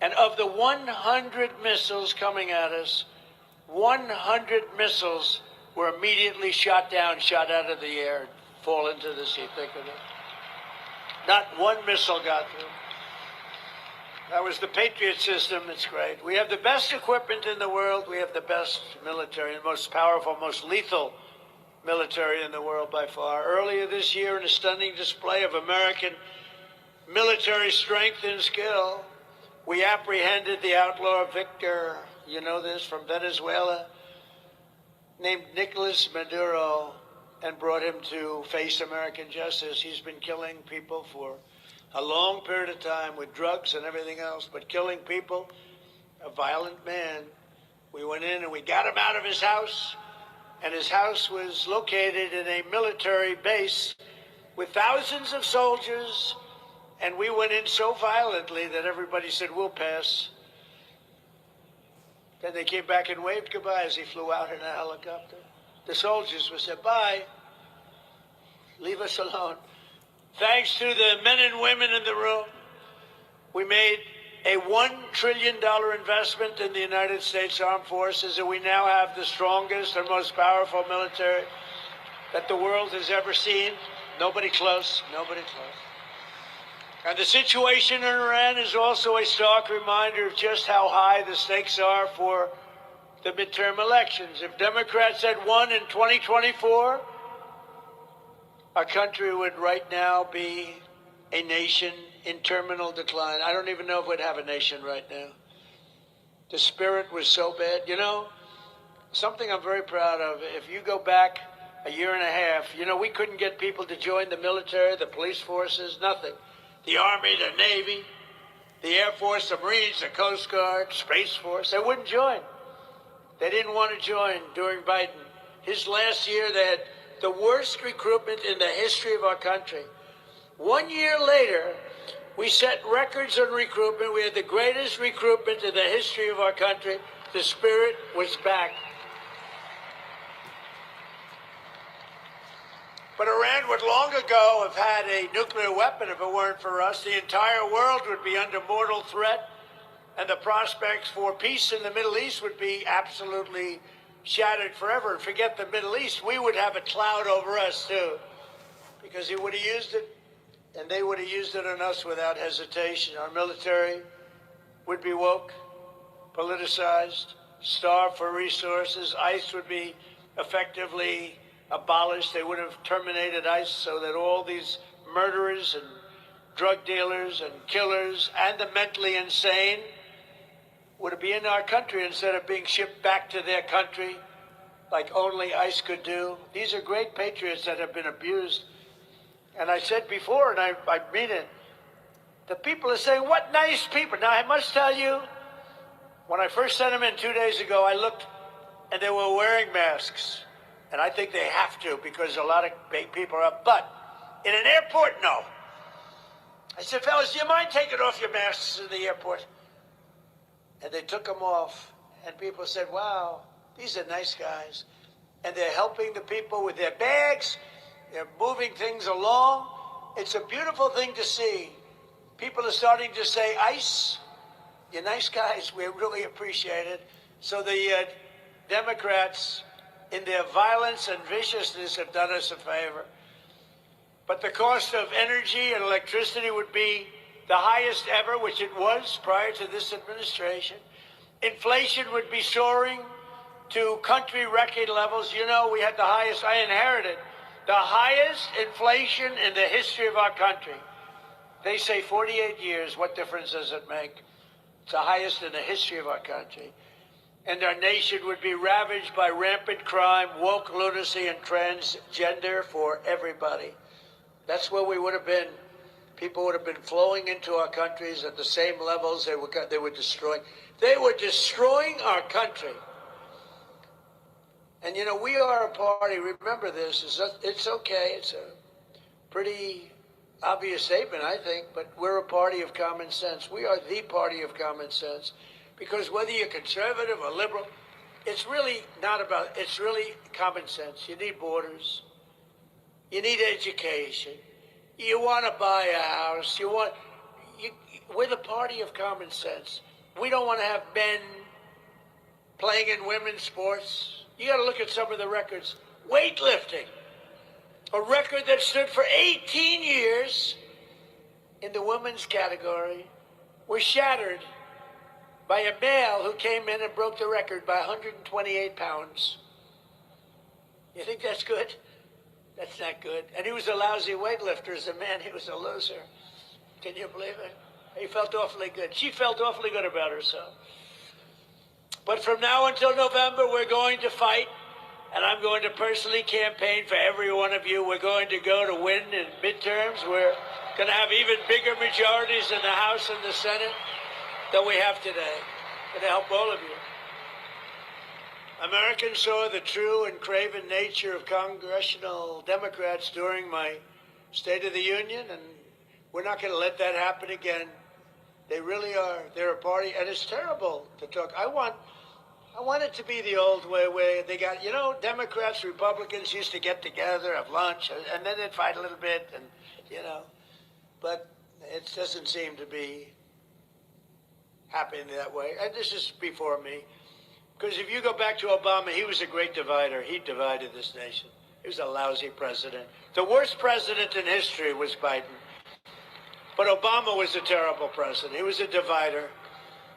And of the 100 missiles coming at us, 100 missiles were immediately shot down, shot out of the air, fall into the sea. Think of it. Not one missile got through. That was the Patriot system. It's great. We have the best equipment in the world. We have the best military, the most powerful, most lethal military in the world by far. Earlier this year, in a stunning display of American military strength and skill, we apprehended the outlaw Victor, you know this, from Venezuela, named Nicolas Maduro, and brought him to face American justice. He's been killing people for a long period of time with drugs and everything else, but killing people, a violent man. We went in and we got him out of his house, and his house was located in a military base with thousands of soldiers, and we went in so violently that everybody said, we'll pass. Then they came back and waved goodbye as he flew out in a helicopter. The soldiers would say, bye, leave us alone. Thanks to the men and women in the room, we made a $1 trillion investment in the United States Armed Forces, and we now have the strongest and most powerful military that the world has ever seen. Nobody close, nobody close. And the situation in Iran is also a stark reminder of just how high the stakes are for the midterm elections. If Democrats had won in 2024, our country would right now be a nation in terminal decline. I don't even know if we'd have a nation right now. The spirit was so bad. You know, something I'm very proud of, if you go back a year and a half, you know, we couldn't get people to join the military, the police forces, nothing. The Army, the Navy, the Air Force, the Marines, the Coast Guard, Space Force, they wouldn't join. They didn't want to join during Biden. His last year, they had the worst recruitment in the history of our country. 1 year later, we set records on recruitment. We had the greatest recruitment in the history of our country. The spirit was back. But Iran would long ago have had a nuclear weapon if it weren't for us. The entire world would be under mortal threat, and the prospects for peace in the Middle East would be absolutely shattered forever. And forget the Middle East, we would have a cloud over us too, because he would have used it, and they would have used it on us without hesitation. Our military would be woke, politicized, starved for resources. ICE would be effectively abolished. They would have terminated ICE so that all these murderers and drug dealers and killers and the mentally insane would be in our country instead of being shipped back to their country like only ICE could do. These are great patriots that have been abused. And I said before, and I mean it, the people are saying, what nice people. Now, I must tell you, when I first sent them in 2 days ago, I looked and they were wearing masks. And I think they have to because a lot of people are up. But in an airport, no. I said, fellas, do you mind taking off your masks in the airport? And they took them off. And people said, wow, these are nice guys. And they're helping the people with their bags. They're moving things along. It's a beautiful thing to see. People are starting to say, ICE, you're nice guys. We really appreciate it. So the Democrats, in their violence and viciousness, have done us a favor. But the cost of energy and electricity would be the highest ever, which it was prior to this administration. Inflation would be soaring to country record levels. You know, we had the highest, I inherited, the highest inflation in the history of our country. They say 48 years, what difference does it make? It's the highest in the history of our country. And our nation would be ravaged by rampant crime, woke lunacy, and transgender for everybody. That's where we would have been. People would have been flowing into our countries at the same levels they were destroying. They were destroying our country. And, you know, we are a party, remember this, it's okay, it's a pretty obvious statement, I think, but we're a party of common sense. We are the party of common sense. Because whether you're conservative or liberal, it's really not about, it's really common sense. You need borders. You need education. You want to buy a house. We're the party of common sense. We don't want to have men playing in women's sports. You got to look at some of the records. Weightlifting, a record that stood for 18 years in the women's category, was shattered by a male who came in and broke the record by 128 pounds. You think that's good? That's not good. And he was a lousy weightlifter. As a man, he was a loser. Can you believe it? He felt awfully good. She felt awfully good about herself. But from now until November, we're going to fight. And I'm going to personally campaign for every one of you. We're going to go to win in midterms. We're going to have even bigger majorities in the House and the Senate than we have today. Going to help all of you. Americans saw the true and craven nature of congressional Democrats during my State of the Union, and we're not going to let that happen again. They really are. They're a party, and it's terrible to talk. I want it to be the old way where they got, you know, Democrats, Republicans used to get together, have lunch, and then they'd fight a little bit, and, you know. But it doesn't seem to be happening that way. And this is before me. Because if you go back to Obama, he was a great divider. He divided this nation. He was a lousy president. The worst president in history was Biden. But Obama was a terrible president. He was a divider.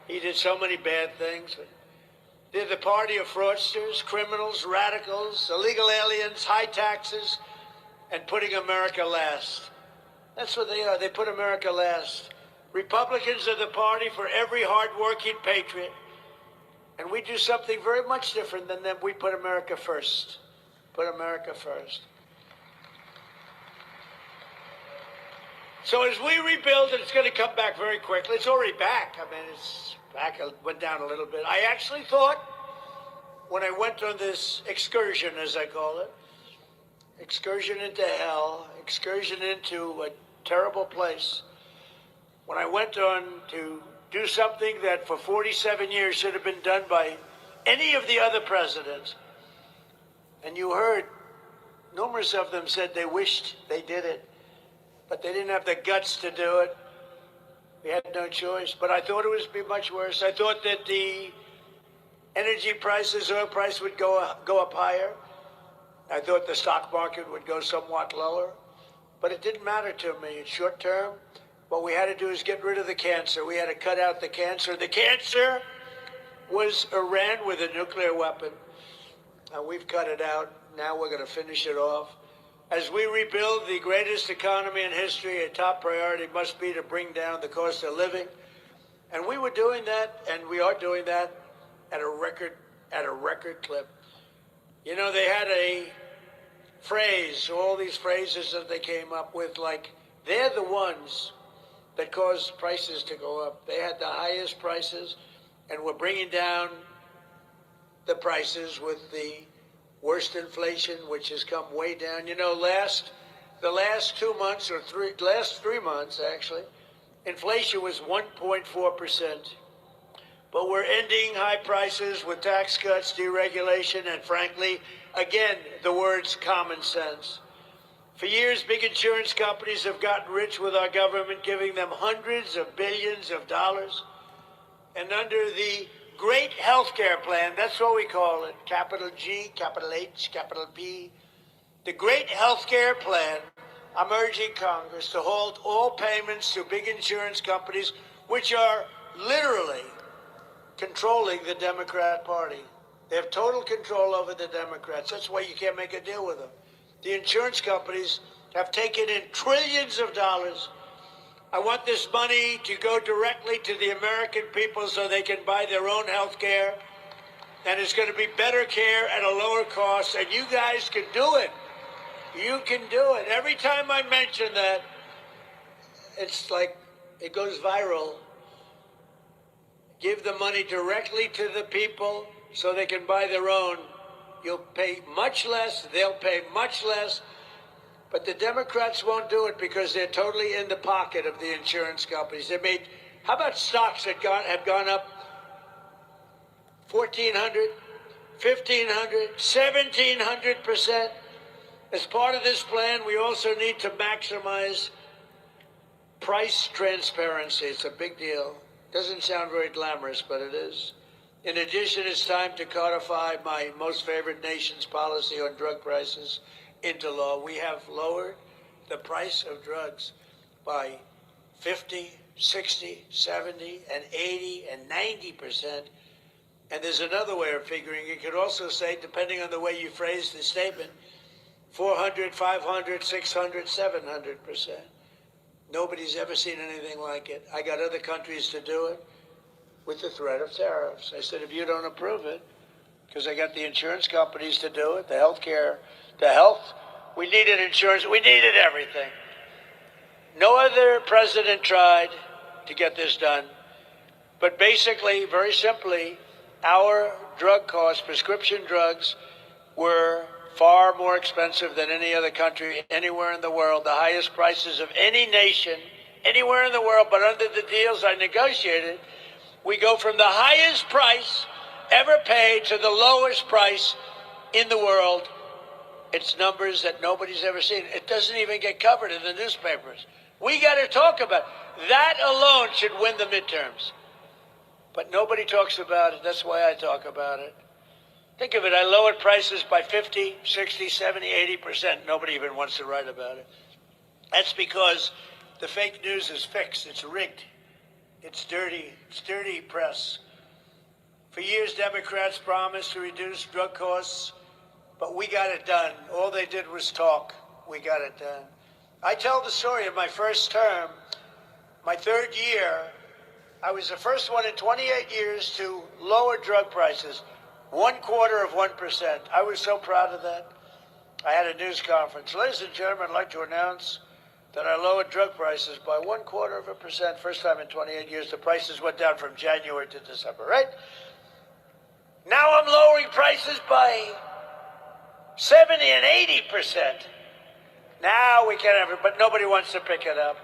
He did so many bad things. They're the party of fraudsters, criminals, radicals, illegal aliens, high taxes, and putting America last. That's what they are. They put America last. Republicans are the party for every hard-working patriot. And we do something very much different than them. We put America first. Put America first. So as we rebuild, and it's going to come back very quickly. It's already back. I mean, it's back. It went down a little bit. I actually thought when I went on this excursion, as I call it, excursion into hell, excursion into a terrible place, when I went on to do something that for 47 years should have been done by any of the other presidents. And you heard numerous of them said they wished they did it, but they didn't have the guts to do it. We had no choice. But I thought it would be much worse. I thought that the energy prices, oil price would go up higher. I thought the stock market would go somewhat lower. But it didn't matter to me. Short term, What we had to do is get rid of the cancer. We had to cut out the cancer. The cancer was Iran with a nuclear weapon. And we've cut it out. Now we're going to finish it off. As we rebuild the greatest economy in history, a top priority must be to bring down the cost of living. And we were doing that, and we are doing that at a record clip. You know, they had a phrase, all these phrases that they came up with, like, they're the ones that caused prices to go up. They had the highest prices, and we're bringing down the prices with the worst inflation, which has come way down. You know, the last 2 months, or last 3 months, actually, inflation was 1.4%. But we're ending high prices with tax cuts, deregulation, and frankly, again, the words common sense. For years, big insurance companies have gotten rich with our government, giving them hundreds of billions of dollars. And under the Great Healthcare Plan, that's what we call it, capital G, capital H, capital P. The Great Healthcare Plan, I'm urging Congress to halt all payments to big insurance companies, which are literally controlling the Democrat Party. They have total control over the Democrats. That's why you can't make a deal with them. The insurance companies have taken in trillions of dollars. I want this money to go directly to the American people so they can buy their own health care. And it's going to be better care at a lower cost. And you guys can do it. You can do it. Every time I mention that, it's like it goes viral. Give the money directly to the people so they can buy their own. You'll pay much less. They'll pay much less. But the Democrats won't do it because they're totally in the pocket of the insurance companies. How about stocks that have gone up 1,400, 1,500, 1,700%? As part of this plan, we also need to maximize price transparency. It's a big deal. Doesn't sound very glamorous, but it is. In addition, it's time to codify my most favored nation's policy on drug prices into law. We have lowered the price of drugs by 50, 60, 70, and 80, and 90%. And there's another way of figuring. You could also say, depending on the way you phrase the statement, 400, 500, 600, 700%. Nobody's ever seen anything like it. I got other countries to do it with the threat of tariffs. I said, if you don't approve it, because I got the insurance companies to do it, the health, we needed insurance, we needed everything. No other president tried to get this done. But basically, very simply, our drug costs, prescription drugs, were far more expensive than any other country anywhere in the world, the highest prices of any nation anywhere in the world. But under the deals I negotiated, we go from the highest price ever paid to the lowest price in the world. It's numbers that nobody's ever seen. It doesn't even get covered in the newspapers. We got to talk about it. That alone should win the midterms. But nobody talks about it. That's why I talk about it. Think of it, I lowered prices by 50, 60, 70, 80%. Nobody even wants to write about it. That's because the fake news is fixed. It's rigged. It's dirty. It's dirty press. For years, Democrats promised to reduce drug costs, but we got it done. All they did was talk. We got it done. I tell the story of my first term, my third year. I was the first one in 28 years to lower drug prices. 0.25%. I was so proud of that. I had a news conference. Ladies and gentlemen, I'd like to announce that I lowered drug prices by 0.25%. First time in 28 years. The prices went down from January to December, right? Now I'm lowering prices by 70 and 80%. Now we can have it, but nobody wants to pick it up.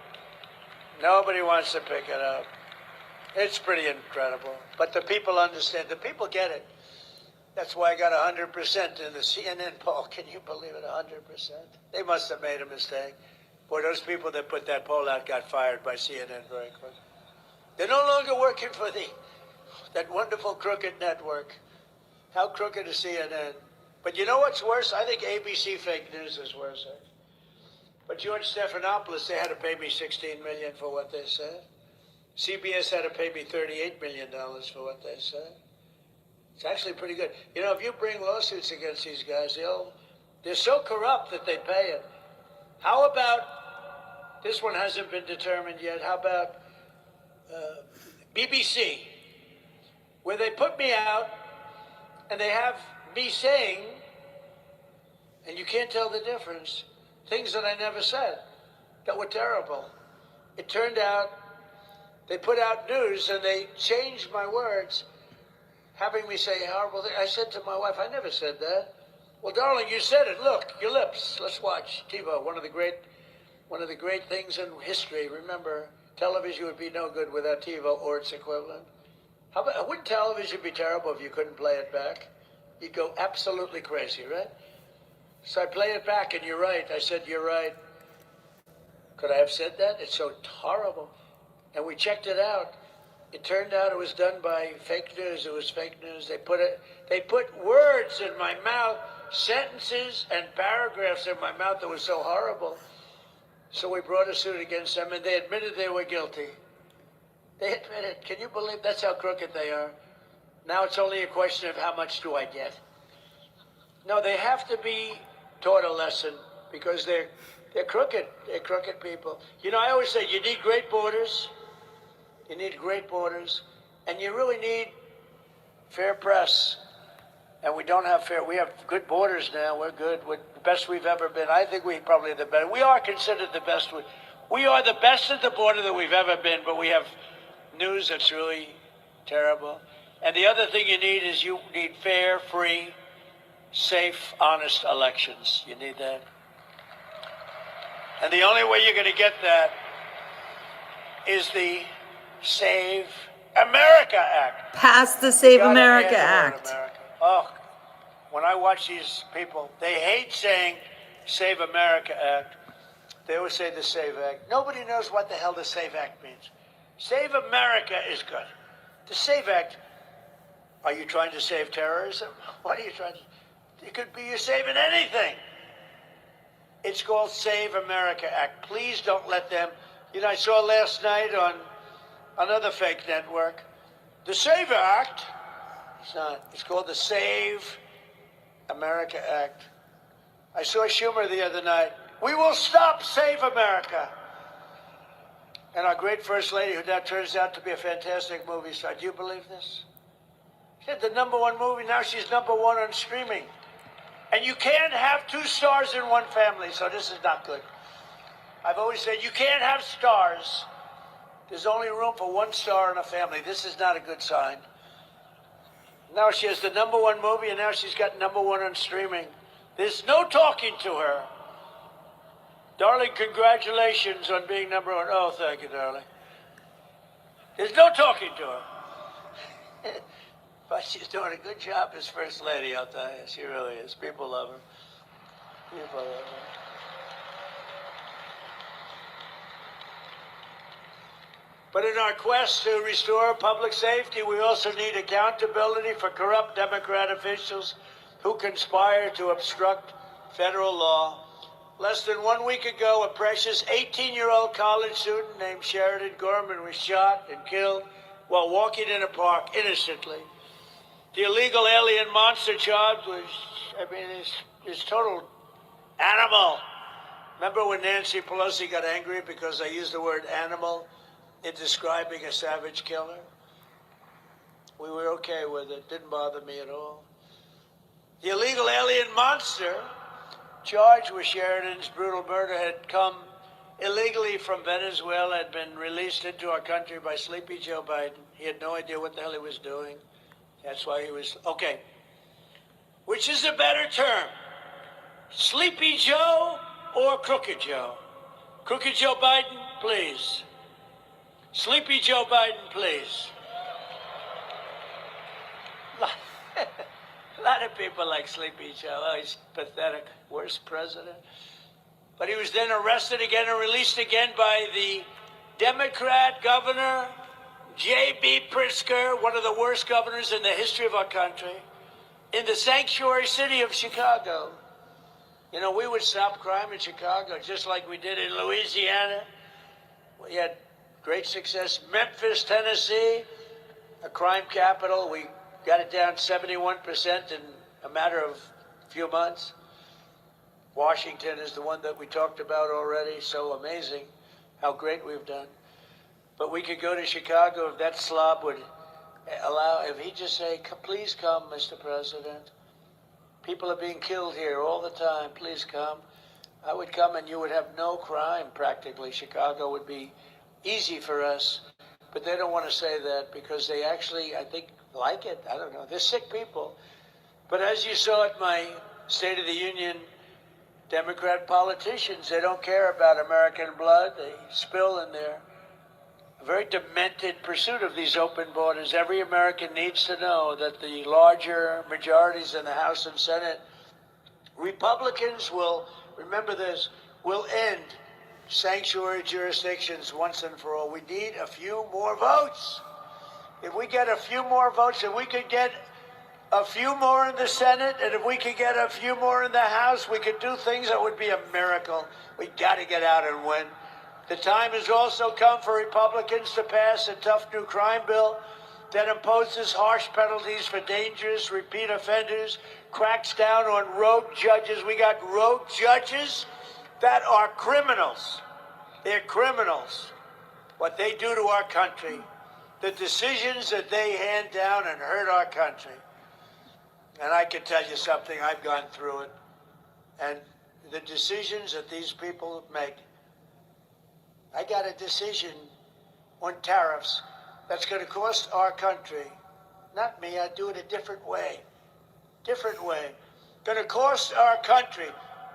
Nobody wants to pick it up. It's pretty incredible. But the people understand. The people get it. That's why I got 100% in the CNN poll. Can you believe it? 100%. They must have made a mistake. Boy, those people that put that poll out got fired by CNN very quick. They're no longer working for that wonderful crooked network. How crooked is CNN? But you know what's worse? I think ABC fake news is worse. But George Stephanopoulos, they had to pay me $16 million for what they said. CBS had to pay me $38 million for what they said. It's actually pretty good. You know, if you bring lawsuits against these guys, they're so corrupt that they pay it. How about, this one hasn't been determined yet, how about BBC, where they put me out and they have me saying, and you can't tell the difference, things that I never said that were terrible. It turned out they put out news and they changed my words, having me say horrible things. I said to my wife, I never said that. Well, darling, you said it. Look, your lips. Let's watch TiVo, one of the great things in history. Remember, television would be no good without TiVo or its equivalent. How about, wouldn't television be terrible if you couldn't play it back? You'd go absolutely crazy, right? So I play it back, and you're right. I said, you're right. Could I have said that? It's so horrible. And we checked it out. It turned out it was done by fake news. It was fake news. They put words in my mouth, sentences and paragraphs in my mouth that was so horrible. So we brought a suit against them, and they admitted they were guilty. They admitted. Can you believe that's how crooked they are? Now it's only a question of how much do I get. No, they have to be taught a lesson because they're crooked. They're crooked people. You know, I always say you need great borders. You need great borders, and you really need fair press. And we don't have fair. We have good borders now. We're good. We're the best we've ever been. I think we probably the best. We are considered the best. We are the best at the border that we've ever been. But we have news that's really terrible. And the other thing you need is you need fair, free, safe, honest elections. You need that. And the only way you're going to get that is the Save America Act. Pass the Save Gotta America add Act. America. Oh, when I watch these people, they hate saying Save America Act. They always say the Save Act. Nobody knows what the hell the Save Act means. Save America is good. The Save Act, are you trying to save terrorism? What are you trying to? It could be you're saving anything. It's called Save America Act. Please don't let them. You know, I saw last night on another fake network, the Save Act. It's not. It's called the Save America Act. I saw Schumer the other night. We will stop Save America. And our great First Lady, who now turns out to be a fantastic movie star. Do you believe this? She had the #1 movie. Now she's #1 on streaming. And you can't have 2 stars in one family, so this is not good. I've always said you can't have stars. There's only room for 1 star in a family. This is not a good sign. Now she has the #1 movie, and now she's got #1 on streaming. There's no talking to her. Darling, congratulations on being #1. Oh, thank you, darling. There's no talking to her. But she's doing a good job as First Lady, I'll tell you. She really is. People love her. People love her. But in our quest to restore public safety, we also need accountability for corrupt Democrat officials who conspire to obstruct federal law. Less than 1 week ago, a precious 18-year-old college student named Sheridan Gorman was shot and killed while walking in a park innocently. The illegal alien monster child was, is total animal. Remember when Nancy Pelosi got angry because I used the word animal in describing a savage killer? We were okay with it. Didn't bother me at all. The illegal alien monster charged with Sheridan's brutal murder had come illegally from Venezuela, had been released into our country by Sleepy Joe Biden. He had no idea what the hell he was doing. That's why he was, okay. Which is a better term? Sleepy Joe or Crooked Joe? Crooked Joe Biden, please. Sleepy Joe Biden, please. A lot of people like Sleepy Joe. Oh, he's pathetic. Worst president. But he was then arrested again and released again by the Democrat governor, J.B. Pritzker, one of the worst governors in the history of our country, in the sanctuary city of Chicago. You know, we would stop crime in Chicago just like we did in Louisiana. We had great success. Memphis, Tennessee, a crime capital. We got it down 71% in a matter of a few months. Washington is the one that we talked about already. So amazing how great we've done. But we could go to Chicago if that slob would allow, if he'd just say, please come, Mr. President. People are being killed here all the time. Please come. I would come and you would have no crime practically. Chicago would be easy for us. But they don't want to say that because they actually, I think, like it. I don't know. They're sick people. But as you saw at my State of the Union, Democrat politicians, they don't care about American blood. They spill in there. A very demented pursuit of these open borders. Every American needs to know that the larger majorities in the House and Senate, Republicans will, remember this, will end sanctuary jurisdictions once and for all. We need a few more votes. If we get a few more votes, if we could get a few more in the Senate, and if we could get a few more in the House, we could do things that would be a miracle. We got to get out and win. The time has also come for Republicans to pass a tough new crime bill that imposes harsh penalties for dangerous repeat offenders, cracks down on rogue judges. We got rogue judges that are criminals. They're criminals. What they do to our country, the decisions that they hand down and hurt our country. And I can tell you something, I've gone through it. And the decisions that these people make, I got a decision on tariffs that's going to cost our country, not me, I do it a different way. Going to cost our country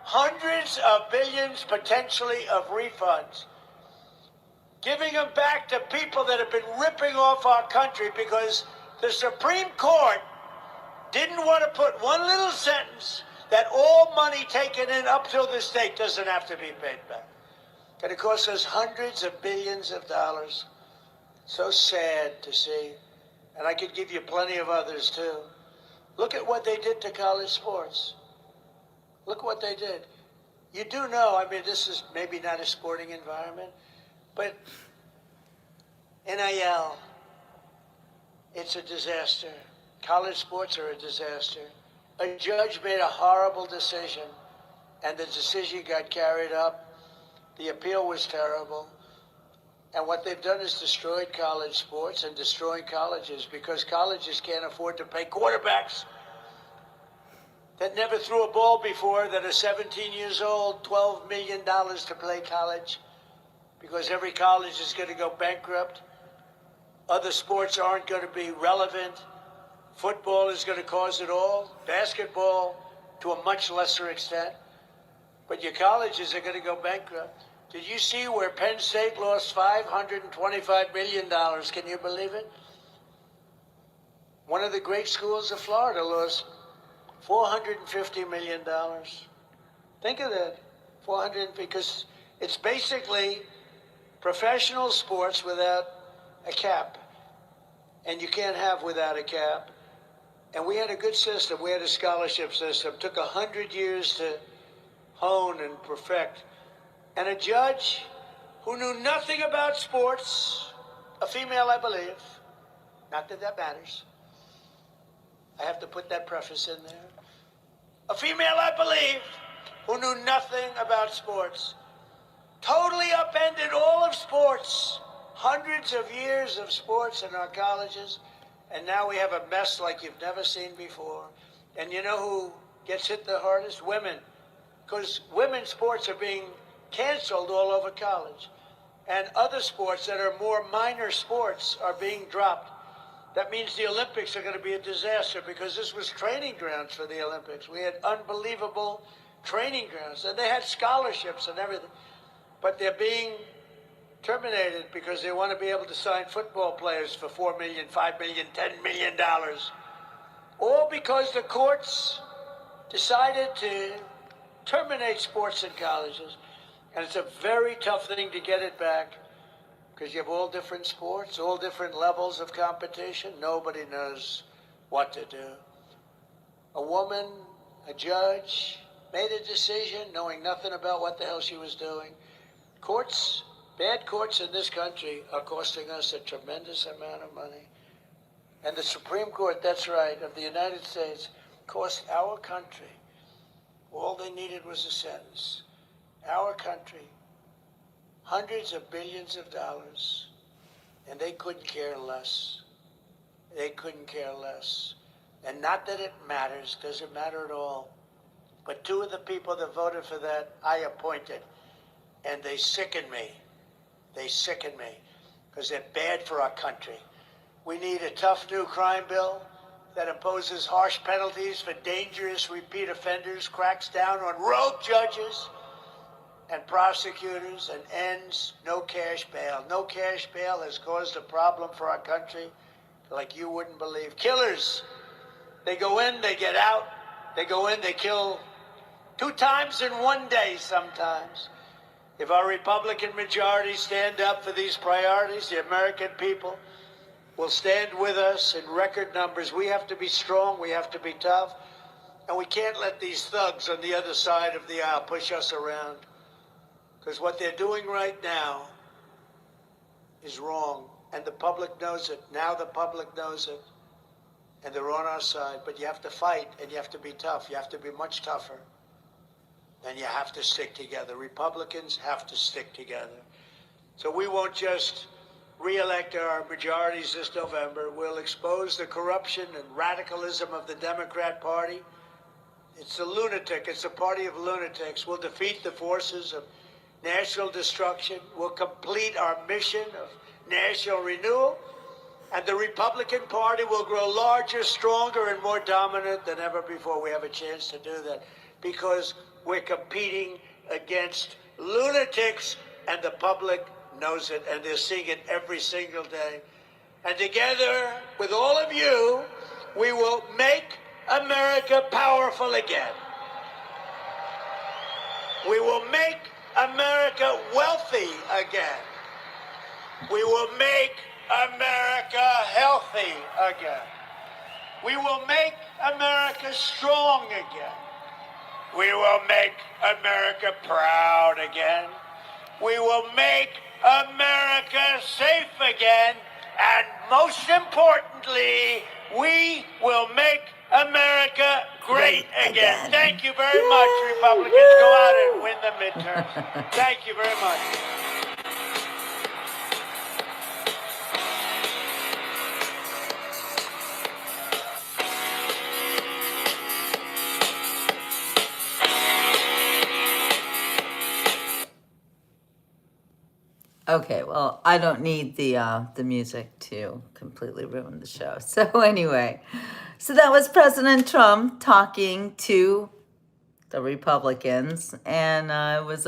hundreds of billions potentially of refunds. Giving them back to people that have been ripping off our country because the Supreme Court didn't want to put one little sentence that all money taken in up till this date doesn't have to be paid back. Going to cost us hundreds of billions of dollars. So sad to see. And I could give you plenty of others too. Look at what they did to college sports. Look what they did. You do know, I mean, this is maybe not a sporting environment, but NIL, it's a disaster. College sports are a disaster. A judge made a horrible decision, and the decision got carried up. The appeal was terrible. And what they've done is destroyed college sports and destroying colleges because colleges can't afford to pay quarterbacks that never threw a ball before, that are 17 years old, $12 million to play college because every college is going to go bankrupt. Other sports aren't going to be relevant. Football is going to cause it all. Basketball to a much lesser extent. But your colleges are going to go bankrupt. Did you see where Penn State lost $525 million? Can you believe it? One of the great schools of Florida lost $450 million. Think of that. Because it's basically professional sports without a cap. And you can't have without a cap. And we had a good system. We had a scholarship system. It took 100 years to hone and perfect. And a judge who knew nothing about sports, a female, I believe, not that that matters. I have to put that preface in there. A female, I believe, who knew nothing about sports, totally upended all of sports, hundreds of years of sports in our colleges, and now we have a mess like you've never seen before. And you know who gets hit the hardest? Women. Because women's sports are being canceled all over college. And other sports that are more minor sports are being dropped. That means the Olympics are going to be a disaster because this was training grounds for the Olympics. We had unbelievable training grounds, and they had scholarships and everything. But they're being terminated because they want to be able to sign football players for $4 million, $5 million, $10 million. All because the courts decided to terminate sports in colleges. And it's a very tough thing to get it back because you have all different sports, all different levels of competition. Nobody knows what to do. A woman, a judge, made a decision knowing nothing about what the hell she was doing. Courts, bad courts in this country are costing us a tremendous amount of money. And the Supreme Court, that's right, of the United States, cost our country, all they needed was a sentence. Our country, hundreds of billions of dollars, and they couldn't care less. They couldn't care less. And not that it matters, doesn't matter at all. But two of the people that voted for that, I appointed. And they sicken me. They sicken me. Because they're bad for our country. We need a tough new crime bill that imposes harsh penalties for dangerous repeat offenders, cracks down on rogue judges and prosecutors, and ends no cash bail. No cash bail has caused a problem for our country like you wouldn't believe. Killers, they go in, they get out. They go in, they kill 2 times in 1 day sometimes. If our Republican majority stand up for these priorities, the American people will stand with us in record numbers. We have to be strong, we have to be tough, and we can't let these thugs on the other side of the aisle push us around. Because what they're doing right now is wrong, and the public knows it. Now the public knows it, and they're on our side. But you have to fight, and you have to be tough. You have to be much tougher, and you have to stick together. Republicans have to stick together. So we won't just re-elect our majorities this November. We'll expose the corruption and radicalism of the Democrat Party. It's a lunatic. It's a party of lunatics. We'll defeat the forces of national destruction. We'll complete our mission of national renewal. And the Republican Party will grow larger, stronger, and more dominant than ever before. We have a chance to do that because we're competing against lunatics, and the public knows it, and they're seeing it every single day. And together with all of you, we will make America powerful again. We will make America wealthy again. We will make America healthy again. We will make America strong again. We will make America proud again. We will make America safe again. And most importantly, we will make America great again. Thank you very much, Republicans. Go out and win the midterms. Thank you very much. Okay, well, I don't need the music to completely ruin the show. So anyway, so that was President Trump talking to the Republicans, and it was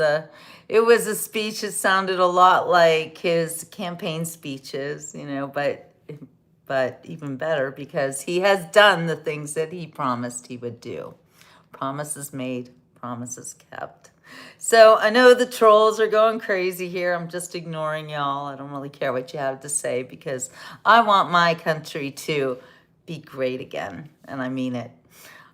a speech that sounded a lot like his campaign speeches, but even better because he has done the things that he promised he would do. Promises made, promises kept. So I know the trolls are going crazy here. I'm just ignoring y'all. I don't really care what you have to say because I want my country to be great again, and I mean it.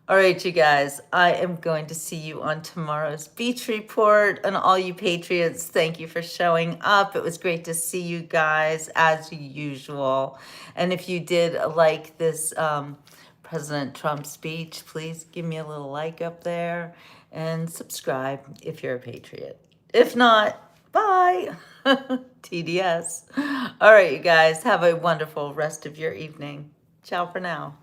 All right, you guys, I am going to see you on tomorrow's Beach Report. And all you Patriots, thank you for showing up. It was great to see you guys as usual. And if you did like this President Trump speech, please give me a little like up there and subscribe if you're a Patriot. If not, bye. TDS. All right, you guys, have a wonderful rest of your evening. Ciao for now.